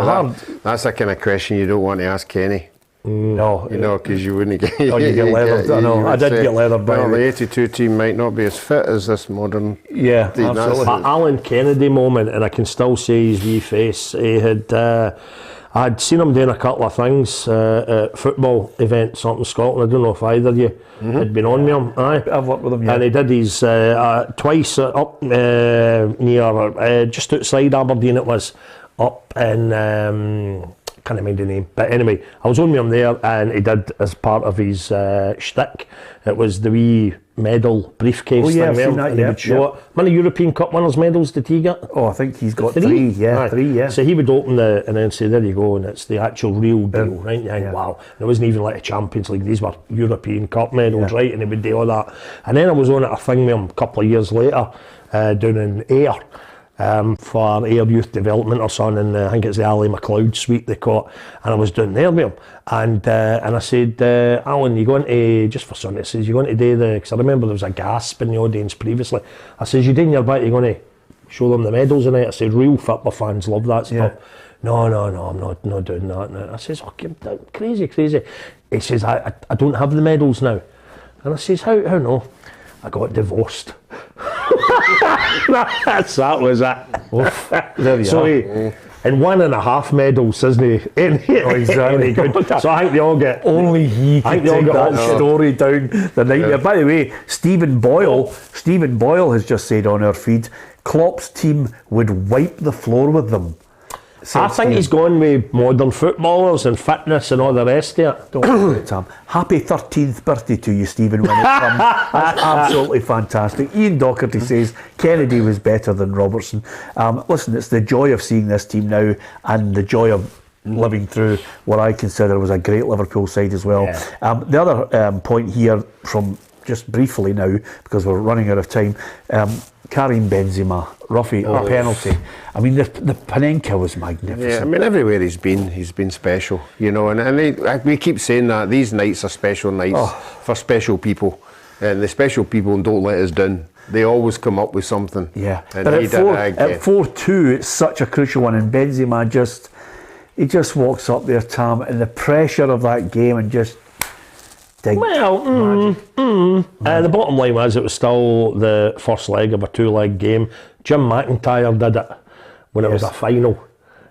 That's a kind of question you don't want to ask Kenny. No, you know, because you wouldn't get. Oh, you get leathered. I know. I did get leathered by the 82 team might not be as fit as this modern. Yeah, absolutely. Alan Kennedy moment, and I can still see his wee face. He had. I'd seen him doing a couple of things at football events up in Scotland. I don't know if either of you had been on with him. Aye. I've worked with him, yeah. And he did his twice up near just outside Aberdeen. It was up in. Can't remember the name, but anyway, I was on with him there, and he did, as part of his shtick, it was the wee medal briefcase thing there, I've seen that, and he would show it. How many European Cup winners medals did he get? Oh, I think he's got three. Yeah, 3, yeah. So he would open and then say, there you go, and it's the actual real deal, right? And you think, wow. And it wasn't even like a Champions League, these were European Cup medals, right? And he would do all that. And then I was on at a thing with him a couple of years later, down in Ayr. For Ayr Youth Development or something, and I think it's the Ali McLeod suite they call it, and I was down there with him, and I said, Alan, you going to, just for Sunday, I says, you going to do because I remember there was a gasp in the audience previously, I says, you doing your bit, you going to show them the medals and I said, real football fans love that stuff. No, I'm not doing that. And I says, oh, crazy. He says, I don't have the medals now. And I says, how no? I got divorced. that was it. There you so are. And 1.5 medals, isn't he? Any good. So I think they all get. Only he can take that story down the night. By the way, Stephen Boyle has just said on our feed, Klopp's team would wipe the floor with them. I think he's gone with modern footballers and fitness and all the rest of it. Don't worry, Tom. Happy 13th birthday to you, Stephen, when it comes. That's absolutely fantastic. Ian Docherty says Kennedy was better than Robertson. Listen, it's the joy of seeing this team now, and the joy of living through what I consider was a great Liverpool side as well. Yeah. The other point here, from just briefly now, because we're running out of time, Karim Benzema, Ruffy, a penalty. I mean, the Panenka was magnificent. Yeah, I mean, everywhere he's been special, you know, and we keep saying that these nights are special nights for special people, and the special people don't let us down. They always come up with something. Yeah, and but at 4-2, it's such a crucial one, and Benzema just walks up there, Tam, and the pressure of that game, and just. Well, the bottom line was it was still the first leg of a 2-leg game. Jim McIntyre did it when it was a final.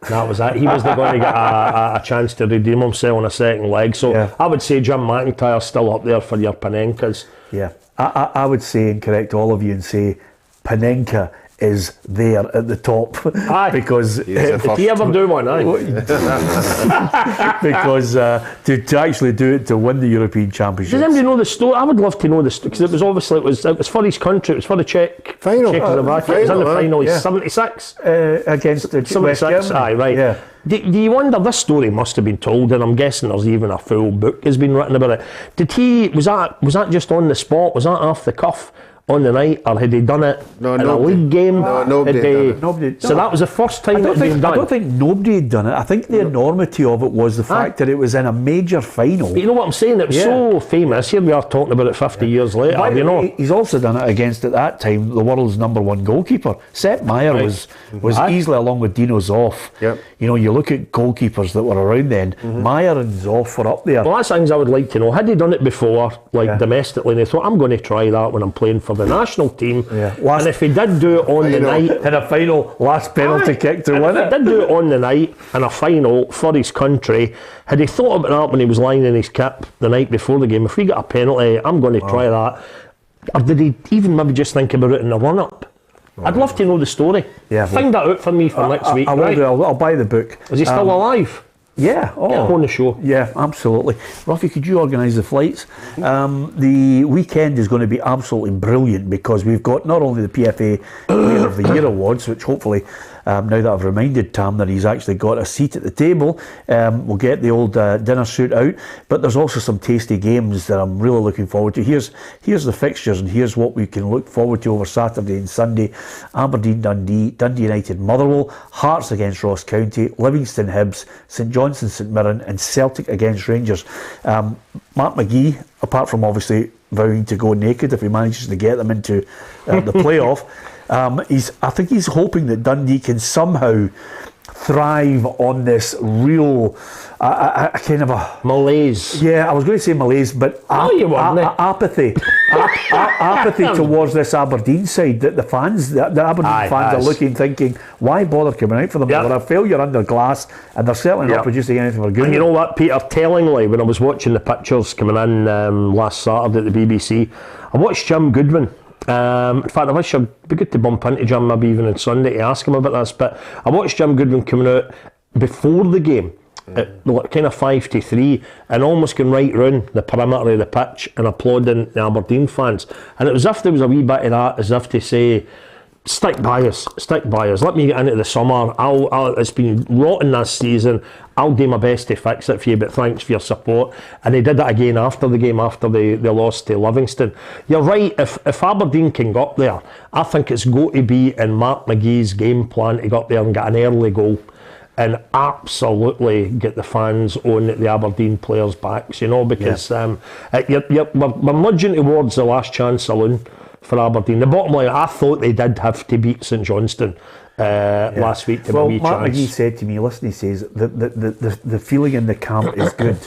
That was it. He was going to get a chance to redeem himself on a second leg. So I would say Jim McIntyre's still up there for your Panenkas. Yeah, I would say, and correct all of you and say, Panenka is there at the top. Aye. Because did he ever do one? Aye. Because to actually do it, to win the European Championship. Does anybody know the story? I would love to know the story, because it was obviously it was for his country. It was for the Czech final. Czechoslovakia. It was in the final. He's 76 against the 76. Aye, right. Yeah. Do you wonder, this story must have been told, and I'm guessing there's even a full book has been written about it. Was that just on the spot? Was that off the cuff on the night, or had he done it in a league game? No, nobody had done it. So that was the first time it had been done? I don't think nobody had done it. I think the enormity of it was the fact that it was in a major final. But you know what I'm saying? It was so famous. Here we are talking about it 50 years later. You know, he's also done it against, at that time, the world's #1 goalkeeper. Sepp Maier was easily, along with Dino Zoff. Yep. You know, you look at goalkeepers that were around then, Maier and Zoff were up there. Well, that's things I would like to know. Had he done it before, domestically, and he thought, I'm going to try that when I'm playing for the national team. And if he did do it on the night in a final, last penalty kick to win it. If he did do it on the night in a final for his country, had he thought about that when he was lying in his kit the night before the game? If we get a penalty, I'm going to try that. Or did he even maybe just think about it in the run-up? I'd love to know the story. Find that out for me for next week. I will do. I'll buy the book. Is he still alive? Yeah, on the show. Yeah, absolutely. Ruffy, could you organise the flights? The weekend is going to be absolutely brilliant, because we've got not only the PFA Player of the Year awards, which hopefully now that I've reminded Tam that he's actually got a seat at the table. We'll get the old dinner suit out, but there's also some tasty games that I'm really looking forward to. Here's the fixtures, and here's what we can look forward to over Saturday and Sunday. Aberdeen, Dundee, Dundee United, Motherwell, Hearts against Ross County, Livingston Hibs, St Johnstone, St Mirren, and Celtic against Rangers. Mark McGee, apart from obviously vowing to go naked if he manages to get them into the playoff, I think he's hoping that Dundee can somehow thrive on this real a kind of a malaise. Yeah, I was going to say malaise, but apathy. Apathy towards this Aberdeen side. That the fans, the Aberdeen fans are looking, thinking, why bother coming out for them? They're a failure under glass, and they're certainly not producing anything for good. And you know what, Peter? Tellingly, when I was watching the pictures coming in last Saturday at the BBC, I watched Jim Goodwin. In fact, I wish it'd be good to bump into Jim maybe even on Sunday to ask him about this, but I watched Jim Goodwin coming out before the game at kind of 5-3 and almost going right round the perimeter of the pitch and applauding the Aberdeen fans, and it was as if there was a wee bit of that, as if to say, stick by us, let me get into the summer. It's been rotten this season, I'll do my best to fix it for you, but thanks for your support. And he did it again after the game, after they lost to Livingston. You're right, if Aberdeen can go up there, I think it's going to be in Mark McGee's game plan to go up there and get an early goal and absolutely get the fans on the Aberdeen players' backs, you know, because we're nudging towards the last chance saloon for Aberdeen. The bottom line, I thought they did have to beat St Johnstone last week to well, be a wee Mark chance. McGee said to me, listen, he says, the feeling in the camp is good,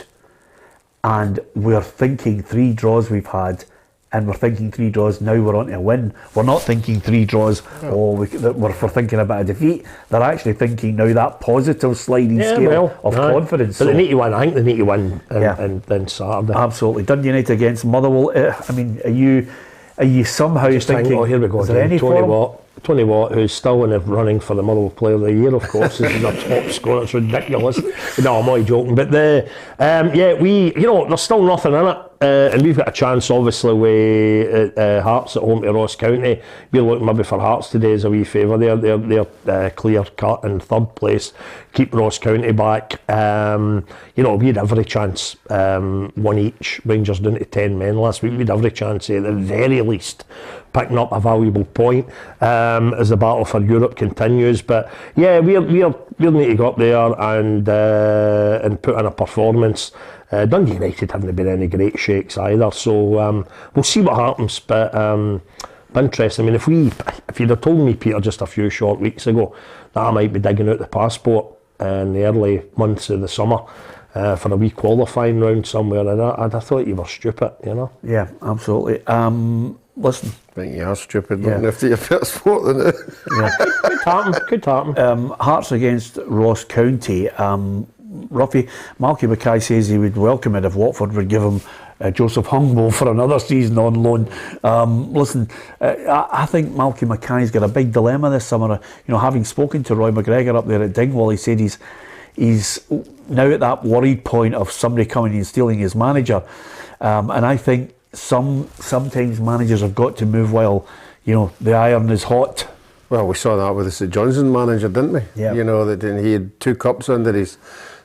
and we're thinking 3 draws we've had, and we're thinking 3 draws, now we're on to a win. We're not thinking 3 draws, we're thinking about a defeat. They're actually thinking now that positive sliding scale of confidence. But they need to win. I think they need to win on Saturday. Absolutely. Dundee United against Motherwell. I mean, are you somehow just thinking, here we go, is there any Tony Watt, who's still in the running for the Motherwell Player of the Year, of course, is the top scorer. It's ridiculous. No, I'm only joking. But there's still nothing in it. And we've got a chance, obviously, with Hearts at home to Ross County. We're looking maybe for Hearts today as a wee favour. They're clear cut in third place. Keep Ross County back. We had every chance. 1 each. Rangers down to 10 men last week. We had every chance, at the very least, picking up a valuable point as the battle for Europe continues. But yeah, we'll need to go up there and put in a performance. Dundee United haven't been any great shakes either, so we'll see what happens. But interesting. I mean, if you'd have told me, Peter, just a few short weeks ago that I might be digging out the passport in the early months of the summer for a wee qualifying round somewhere, I'd have thought you were stupid, you know. Yeah, absolutely. Listen, I think you are stupid, looking after your first sport, isn't it? Yeah. Could happen. Hearts against Ross County. Ruffy, Malky Mackay says he would welcome it if Watford would give him Joseph Hungbo for another season on loan. Listen, I think Malky Mackay's got a big dilemma this summer. You know, having spoken to Roy McGregor up there at Dingwall, he said he's now at that worried point of somebody coming and stealing his manager. And I think sometimes managers have got to move while, you know, the iron is hot. Well, we saw that with the St Johnstone manager, didn't we? Yeah. You know, that he had 2 cups under his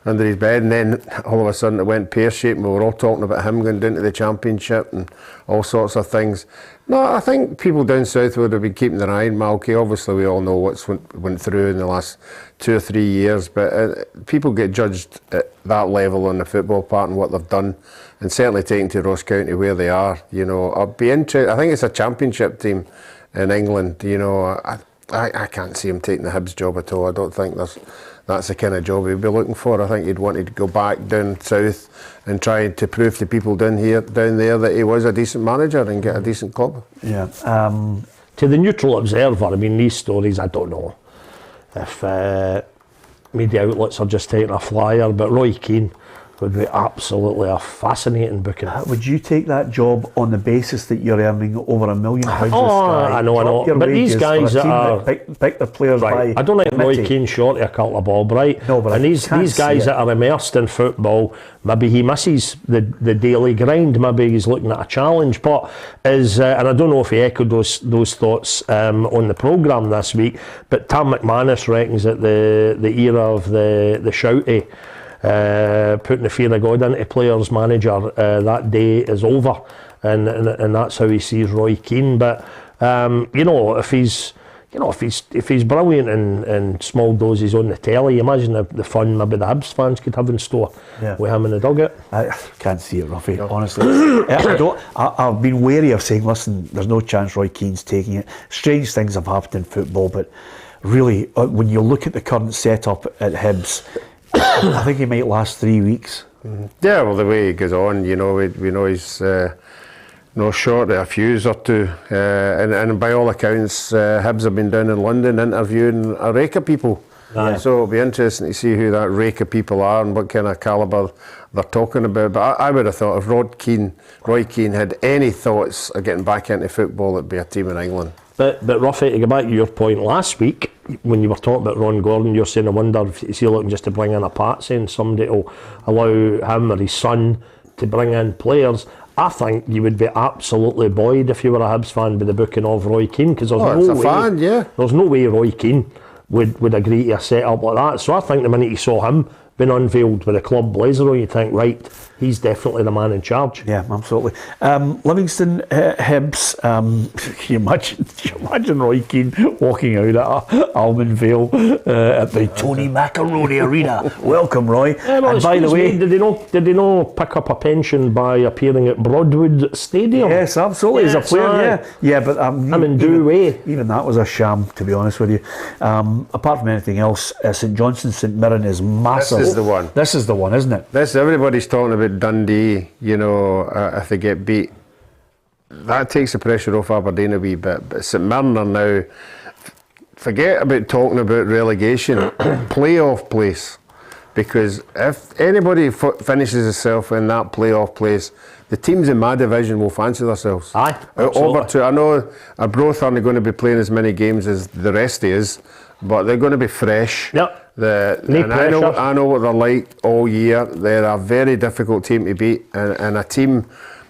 bed, and then all of a sudden it went pear-shaped, and we were all talking about him going down to the Championship and all sorts of things. No, I think people down south would have been keeping their eye on Malky. Obviously, we all know what's went through in the last 2 or 3 years, but people get judged at that level on the football part and what they've done, and certainly taking to Ross County where they are. You know, I'll be interested. I think it's a Championship team in England. You know, I can't see him taking the Hibs job at all. I don't think that's the kind of job he'd be looking for. I think he'd wanted to go back down south and try to prove to people down there that he was a decent manager and get a decent club. Yeah. To the neutral observer, I mean, these stories, I don't know if media outlets are just taking a flyer, but Roy Keane would be absolutely a fascinating booking. Would you take that job on the basis that you're earning over £1 million? I know. But these guys that are pick the players by I don't think committee. Roy Keane's short of a couple of bob, right? No, but and these guys that are immersed in football, maybe he misses the daily grind. Maybe he's looking at a challenge. But and I don't know if he echoed those thoughts on the programme this week. But Tam McManus reckons that the era of the shouty, putting the fear of God into players' manager, that day is over, and that's how he sees Roy Keane. But if he's brilliant in small doses on the telly, imagine the fun maybe the Hibs fans could have in store with him in the dugout. I can't see it, Ruffy, honestly. I've been wary of saying, listen, there's no chance Roy Keane's taking it. Strange things have happened in football, but really, when you look at the current setup at Hibs, I think he might last 3 weeks. Yeah, well, the way he goes on, we know he's no short of a fuse or two. And by all accounts, Hibs have been down in London interviewing a rake of people. So it'll be interesting to see who that rake of people are and what kind of calibre they're talking about. But I would have thought if Roy Keane had any thoughts of getting back into football, it'd be a team in England. But Ruffy, to go back to your point last week, when you were talking about Ron Gordon, you're saying, I wonder if he's looking just to bring in a patsy and somebody will allow him or his son to bring in players. I think you would be absolutely buoyed if you were a Hibs fan with the booking of Roy Keane, because there's no way Roy Keane would agree to a set-up like that. So I think the minute you saw him being unveiled with a club blazer on, you think, right, he's definitely the man in charge. Yeah, absolutely. Livingston Hibs, can you imagine Roy Keane walking out at Almond Vale at the Tony Macaroni Arena? Welcome, Roy. And by the way, did they not pick up a pension by appearing at Broadwood Stadium? Yes, absolutely. As a player, yeah. But even that was a sham, to be honest with you. Apart from anything else, St Johnstone, St Mirren is massive. This is the one. This is the one, isn't it? Everybody's talking about Dundee, if they get beat. That takes the pressure off Aberdeen a wee bit. But St Mirren are now, forget about talking about relegation, playoff place. Because if anybody finishes itself in that playoff place, the teams in my division will fancy themselves. Aye, I know Arbroath aren't going to be playing as many games as the rest is, but they're going to be fresh. Yep. I know what they're like all year. They're a very difficult team to beat, and a team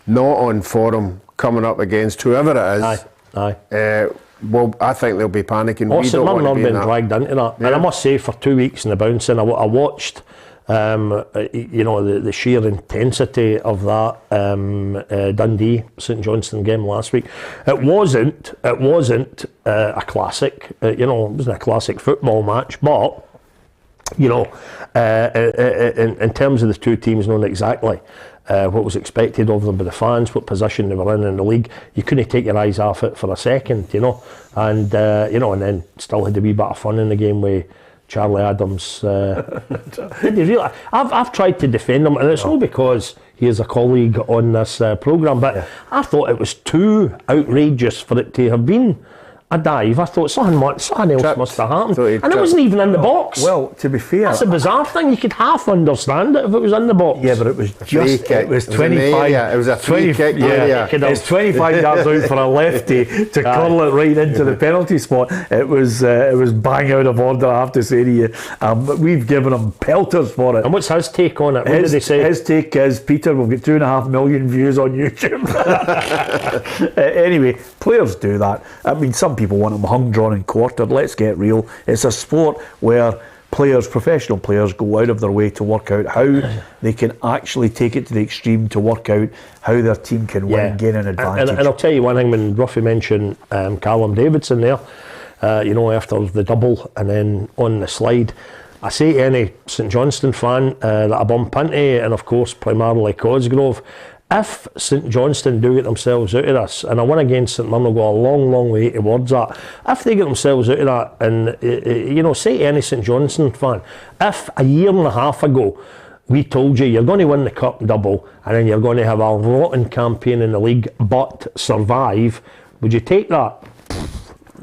not on form coming up against whoever it is. Aye. Well, I think they'll be panicking. St Mirren have been dragged into that. Yeah. And I must say, for 2 weeks in the bouncing, I watched the sheer intensity of that Dundee St Johnstone game last week. It wasn't a classic. It wasn't a classic football match, but in terms of the two teams knowing exactly what was expected of them by the fans, what position they were in the league, you couldn't take your eyes off it for a second, and then still had a wee bit of fun in the game with Charlie Adams. I've tried to defend him, and it's not because he is a colleague on this programme, but I thought it was too outrageous for it to have been a dive. I thought something else must have happened, and it wasn't even in the box. Well, to be fair, that's a bizarre thing. You could half understand it if it was in the box. Yeah, but it was just it was 25. It was a free kick. Yeah, it's 25 yards out for a lefty to curl it right into the penalty spot. It was bang out of order, I have to say to you. But we've given him pelters for it. And what's his take on it? What did he say? His take is, Peter, we've got 2.5 million views on YouTube. Anyway, players do that. I mean, some people want them hung, drawn and quartered. Let's get real. It's a sport where professional players go out of their way to work out how they can actually take it to the extreme to work out how their team can win, gain an advantage. And I'll tell you one thing, when Ruffy mentioned Callum Davidson there, after the double and then on the slide, I say to any St Johnstone fan that I bump into, and of course primarily Cosgrove, if St Johnstone do get themselves out of this, and a win against St Mirren will go a long, long way towards that, if they get themselves out of that, and say to any St Johnstone fan, if a year and a half ago we told you you're going to win the cup double and then you're going to have a rotten campaign in the league but survive, would you take that?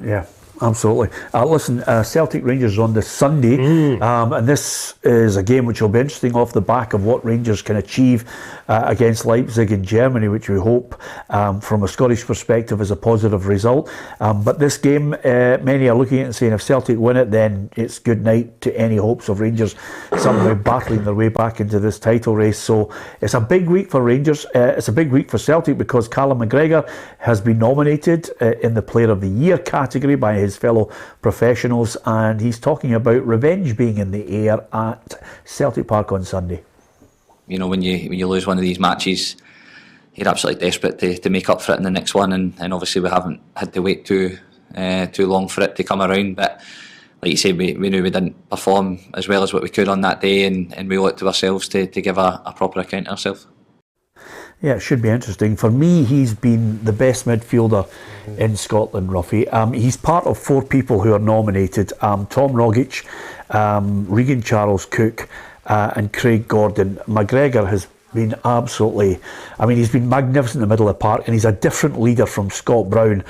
Yeah, Absolutely. Listen, Celtic Rangers on this Sunday, and this is a game which will be interesting off the back of what Rangers can achieve against Leipzig in Germany, which we hope, from a Scottish perspective, is a positive result. But this game, many are looking at it and saying if Celtic win it, then it's good night to any hopes of Rangers somehow battling their way back into this title race. So it's a big week for Rangers. It's a big week for Celtic because Callum McGregor has been nominated in the Player of the Year category by his fellow professionals, and he's talking about revenge being in the air at Celtic Park on Sunday. You know, when you lose one of these matches, you're absolutely desperate to make up for it in the next one, and obviously we haven't had to wait too long for it to come around. But like you said, we knew we didn't perform as well as what we could on that day, and we owe it to ourselves to give a proper account of ourselves. Yeah, it should be interesting. For me, he's been the best midfielder in Scotland, Ruffy. He's part of 4 people who are nominated. Tom Rogic, Regan Charles-Cook and Craig Gordon. McGregor has been absolutely... I mean, he's been magnificent in the middle of the park, and he's a different leader from Scott Brown.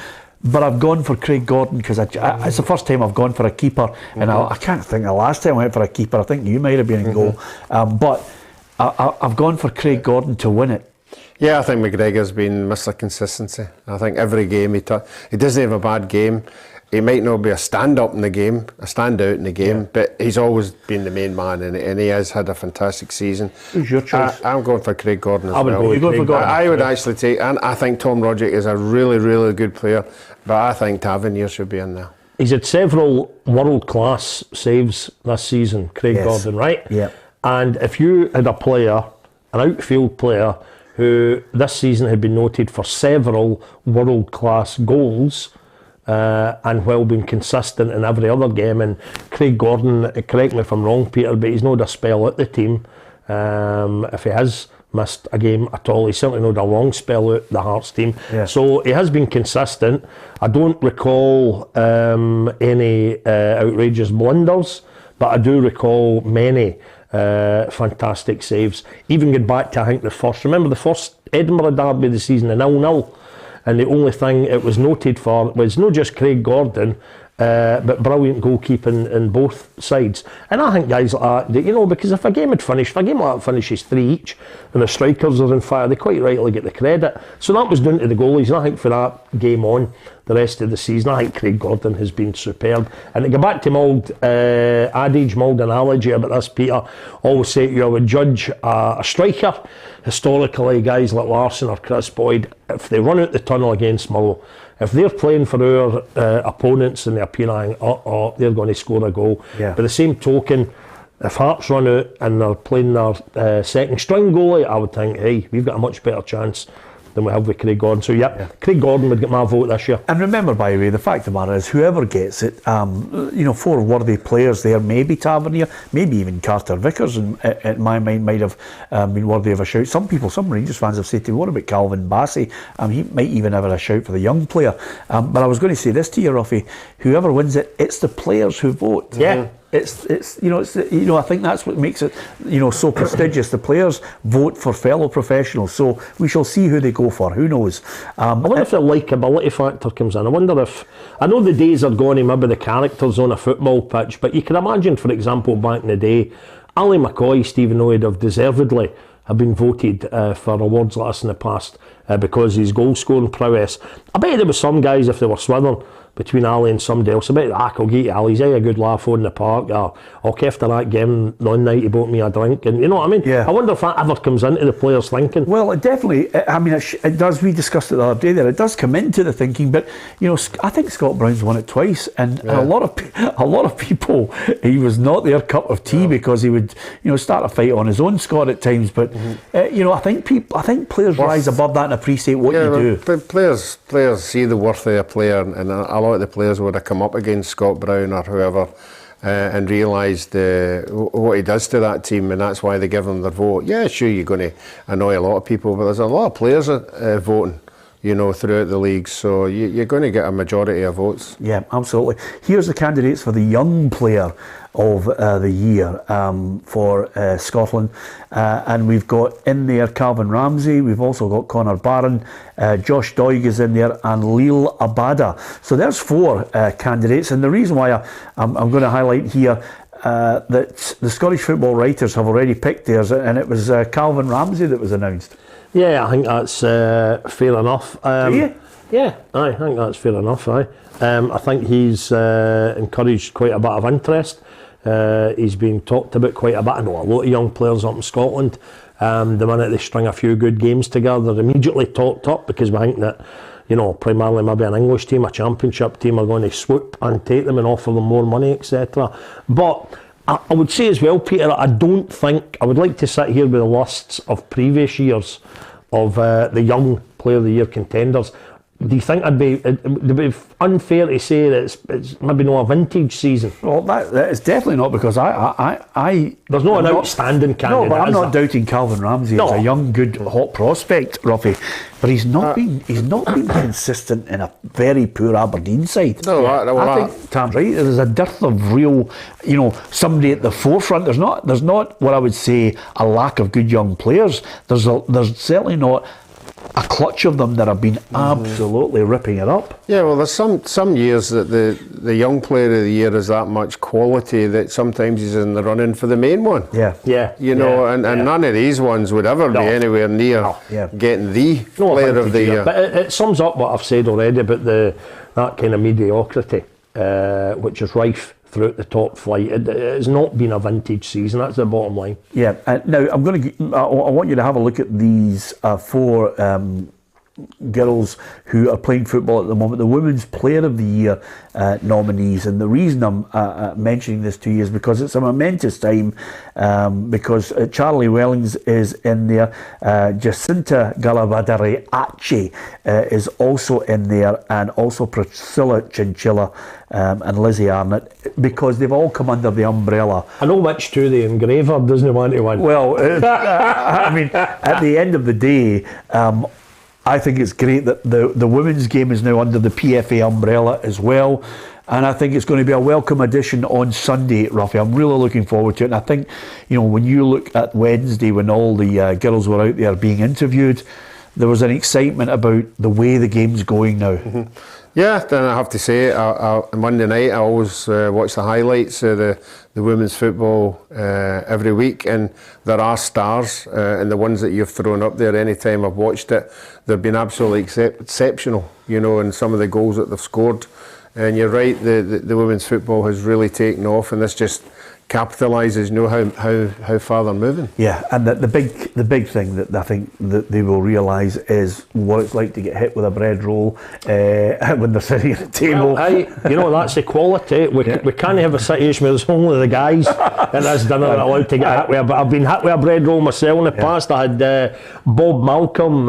But I've gone for Craig Gordon because it's the first time I've gone for a keeper, and I can't think the last time I went for a keeper. I think you might have been in goal. But I've gone for Craig Gordon to win it. Yeah, I think McGregor's been Mr. Consistency. I think every game he doesn't have a bad game. He might not be a stand-up in the game, a stand-out in the game, but he's always been the main man, and he has had a fantastic season. Who's your choice? I'm going for Craig Gordon as well. You go for Gordon? I would actually take, and I think Tom Rogic is a really, really good player, but I think Tavernier should be in there. He's had several world-class saves this season, Craig Gordon, right? Yeah. And if you had a player, an outfield player, who this season had been noted for several world-class goals, and while being consistent in every other game, and Craig Gordon, correct me if I'm wrong, Peter, but he's not a spell at the team. If he has missed a game at all, he's certainly not a long spell at the Hearts team. Yeah. So he has been consistent. I don't recall any outrageous blunders, but I do recall many fantastic saves. Even going back to, I think, the first Edinburgh derby of the season, a 0-0, and the only thing it was noted for was not just Craig Gordon, but brilliant goalkeeping in both sides. And I think guys like that, you know, because if a game like that finishes 3 each, and the strikers are in fire, they quite rightly get the credit. So that was down to the goalies, and I think for that game on, the rest of the season, I think Craig Gordon has been superb. And to go back to my old adage, my old analogy about this, Peter, always say to you, I would judge a striker, historically, guys like Larson or Chris Boyd, if they run out the tunnel against Motherwell, if they're playing for our opponents and they're appealing, they're going to score a goal. Yeah. By the same token, if Hearts run out and they're playing their second string goalie, I would think, hey, we've got a much better chance than we have with Craig Gordon. So yeah, Craig Gordon would get my vote this year. And remember, by the way, the fact of the matter is, whoever gets it, 4 worthy players there, maybe Tavernier, maybe even Carter Vickers, in my mind, might have been worthy of a shout. Some Rangers fans have said to me, what about Calvin Bassey? He might even have a shout for the young player. But I was going to say this to you, Ruffy, whoever wins it, it's the players who vote. Yeah. It's I think that's what makes it so prestigious. The players vote for fellow professionals, so we shall see who they go for. Who knows? I wonder if the likability factor comes in. I wonder if, I know the days are gone of maybe the characters on a football pitch, but you can imagine, for example, back in the day, Ali McCoy, Stephen Lloyd, have deservedly have been voted for awards like this in the past because his goal scoring prowess. I bet there was some guys, if they were swithing between Ali and somebody else, I bet I'll get Ali, he's a good laugh on the park, or after that game one night he bought me a drink, and you know what I mean? Yeah. I wonder if that ever comes into the players' thinking. Well, it definitely, it does. We discussed it the other day there, it does come into the thinking, but I think Scott Brown's won it twice, and a lot of people, he was not their cup of tea because he would start a fight on his own, Scott, at times, but I think players rise above that and appreciate what you do. Players see the worth of a player, and a lot of the players would have come up against Scott Brown or whoever and realised what he does to that team, and that's why they give him their vote. Yeah, sure, you're going to annoy a lot of people, but there's a lot of players voting. throughout the league. So you're going to get a majority of votes. Yeah, absolutely. Here's the candidates for the young player of the year for Scotland, and we've got in there Calvin Ramsey, we've also got Connor Barron, Josh Doig is in there, and Lille Abada. So there's 4 candidates, and the reason why I'm going to highlight here that the Scottish football writers have already picked theirs, and it was Calvin Ramsey that was announced. Yeah, I think that's fair enough. Do you? Yeah, I think that's fair enough. I think he's encouraged quite a bit of interest. He's been talked about quite a bit. I know a lot of young players up in Scotland. The minute they string a few good games together, they're immediately talked up, because we think that, primarily maybe an English team, a championship team, are going to swoop and take them and offer them more money, etc. But I would say as well, Peter, I don't think, I would like to sit here with the lists of previous years of the young player of the year contenders. Do you think it'd be unfair to say that it's maybe not a vintage season? Well, that is definitely not, because there's not an outstanding candidate. No, but I'm not doubting Calvin Ramsey as a young, good, hot prospect, Ruffy. But he's not been consistent in a very poor Aberdeen side. No, I think Tam's right. There's a dearth of real, somebody at the forefront. There's not what I would say a lack of good young players. There's certainly not a clutch of them that have been absolutely ripping it up. Yeah, well, there's some years that the young player of the year is that much quality that sometimes he's in the running for the main one. Yeah. And none of these ones would ever be anywhere near getting the player of the year. But it sums up what I've said already about that kind of mediocrity, which is rife throughout the top flight. It has not been a vintage season. That's the bottom line. Yeah. Now I want you to have a look at these 4 girls who are playing football at the moment, the Women's Player of the Year nominees. And the reason I'm mentioning this to you is because it's a momentous time, because Charlie Wellings is in there, Jacinta Galavadari Ache is also in there, and also Priscilla Chinchilla and Lizzie Arnott, because they've all come under the umbrella. I know which two the engraver doesn't want to win. Well, I mean, at the end of the day, I think it's great that the women's game is now under the PFA umbrella as well, and I think it's going to be a welcome addition on Sunday, Ruffy. I'm really looking forward to it, and I think, when you look at Wednesday, when all the girls were out there being interviewed, there was an excitement about the way the game's going now. Mm-hmm. Yeah, then I have to say, Monday night I always watch the highlights of the women's football every week, and there are stars, and the ones that you've thrown up there, any time I've watched it, they've been absolutely exceptional, in some of the goals that they've scored. And you're right, the women's football has really taken off, and this just capitalises, how far they're moving. Yeah, and the big thing that I think that they will realise is what it's like to get hit with a bread roll when they're sitting at the table. Well, that's equality. We can't have a situation where there's only the guys at this dinner that are allowed to get hit with. But I've been hit with a bread roll myself in the past. I had Bob Malcolm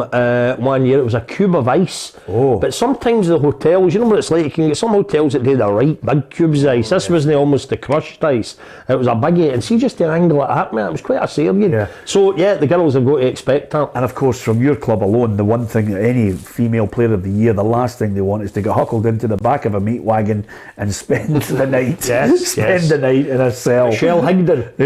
one year. It was a cube of ice. Oh. But sometimes the hotels, you know what it's like, you can get some hotels that do the right big cubes of ice. This wasn't almost the crushed ice. It was a biggie, and see, just to angle it at me, it was quite a salient. Yeah. So the girls have got to expect that. And of course, from your club alone, the one thing that any female player of the year, the last thing they want is to get huckled into the back of a meat wagon and spend the night. The night in a cell. Michelle Higdon.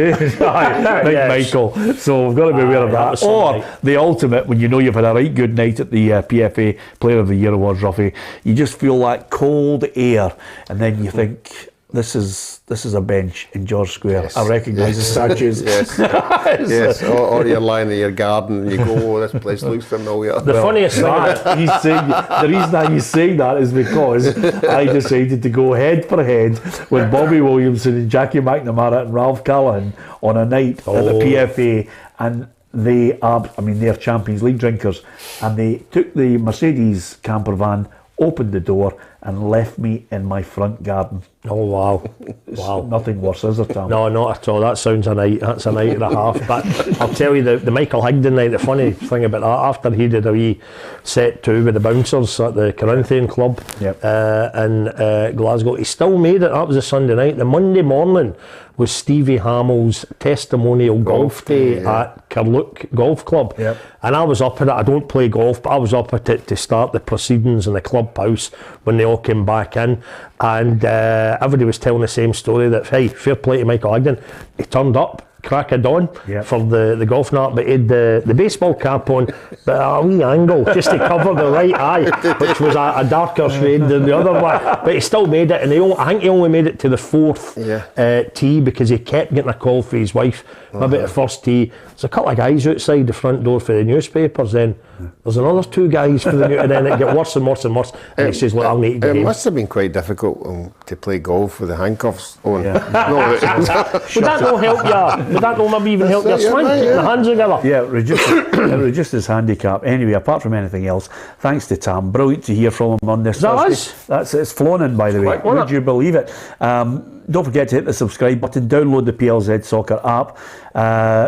Michael. So we've got to be aware of that. Or the ultimate, when you know you've had a right good night at the PFA Player of the Year Awards, Ruffy, you just feel that cold air, and then you think, This is a bench in George Square. Yes. I recognise the statues. Yes. Or you're lying in your garden and you go, oh, this place looks familiar. The funniest thing the reason he's saying that is because I decided to go head for head with Bobby Williamson and Jackie McNamara and Ralph Callahan on a night at the PFA, and they are, they're Champions League drinkers, and they took the Mercedes camper van, opened the door, and left me in my front garden. Oh wow. Nothing worse, is there, Tom? No, not at all. That sounds a night. That's a night and a half. But I'll tell you, the Michael Higdon night, the funny thing about that, after he did a wee set 2 with the bouncers at the Corinthian club in Glasgow, he still made it. That was a Sunday night. The Monday morning was Stevie Hamill's testimonial golf day at Carluke Golf Club. And I was up at it. I don't play golf, but I was up at it to start the proceedings in the clubhouse when they all came back in. And everybody was telling the same story that, hey, fair play to Michael Higdon. He turned up, crack of dawn for the golf night, but he had the baseball cap on, but a wee angle just to cover the right eye, which was a darker shade than the other one. But he still made it, and I think he only made it to the 4th tee because he kept getting a call for his wife. Maybe at the first tee, there's a couple of guys outside the front door for the newspapers, then there's another 2 guys for the new, and then it get worse and worse and worse. And he says, look, I'll need to It must have been quite difficult to play golf with the handcuffs on. Would that not help you? Would that not maybe even help your swing? Keep the hands together. Yeah, it reduced his handicap. Anyway, apart from anything else, thanks to Tam. Brilliant to hear from him on this Thursday. It's flown in, by the way. Would you believe it? Don't forget to hit the subscribe button, download the PLZ Soccer app.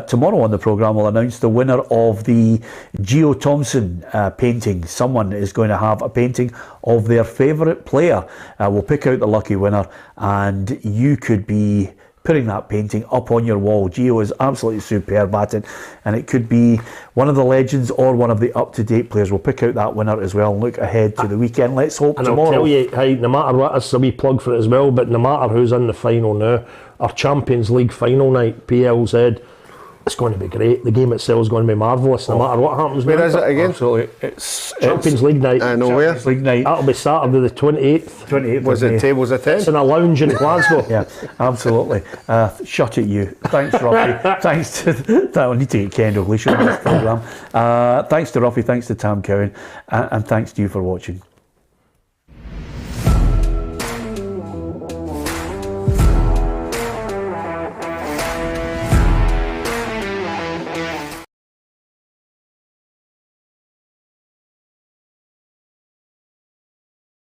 Tomorrow on the programme we'll announce the winner of the Gio Thompson painting. Someone is going to have a painting of their favourite player. We'll pick out the lucky winner, and you could be putting that painting up on your wall. Gio is absolutely superb at it, and it could be one of the legends or one of the up-to-date players. We'll pick out that winner as well and look ahead to the weekend. Let's hope and tomorrow. I'll tell you, hey, no matter what, this is a wee plug for it as well, but no matter who's in the final now, our Champions League final night, PLZ, it's going to be great. The game itself is going to be marvellous, no matter what happens. Where is it again? Absolutely. It's Champions League night. I know where. Champions League night. That'll be Saturday the 28th. 28th. Was it tables of 10? It's in a lounge in Glasgow. Yeah, absolutely. Shut at you. Thanks, Ruffy. Thanks to I need to get Kendall Gleeson on this programme. Thanks to Ruffy, thanks to Tam Cowan, and thanks to you for watching.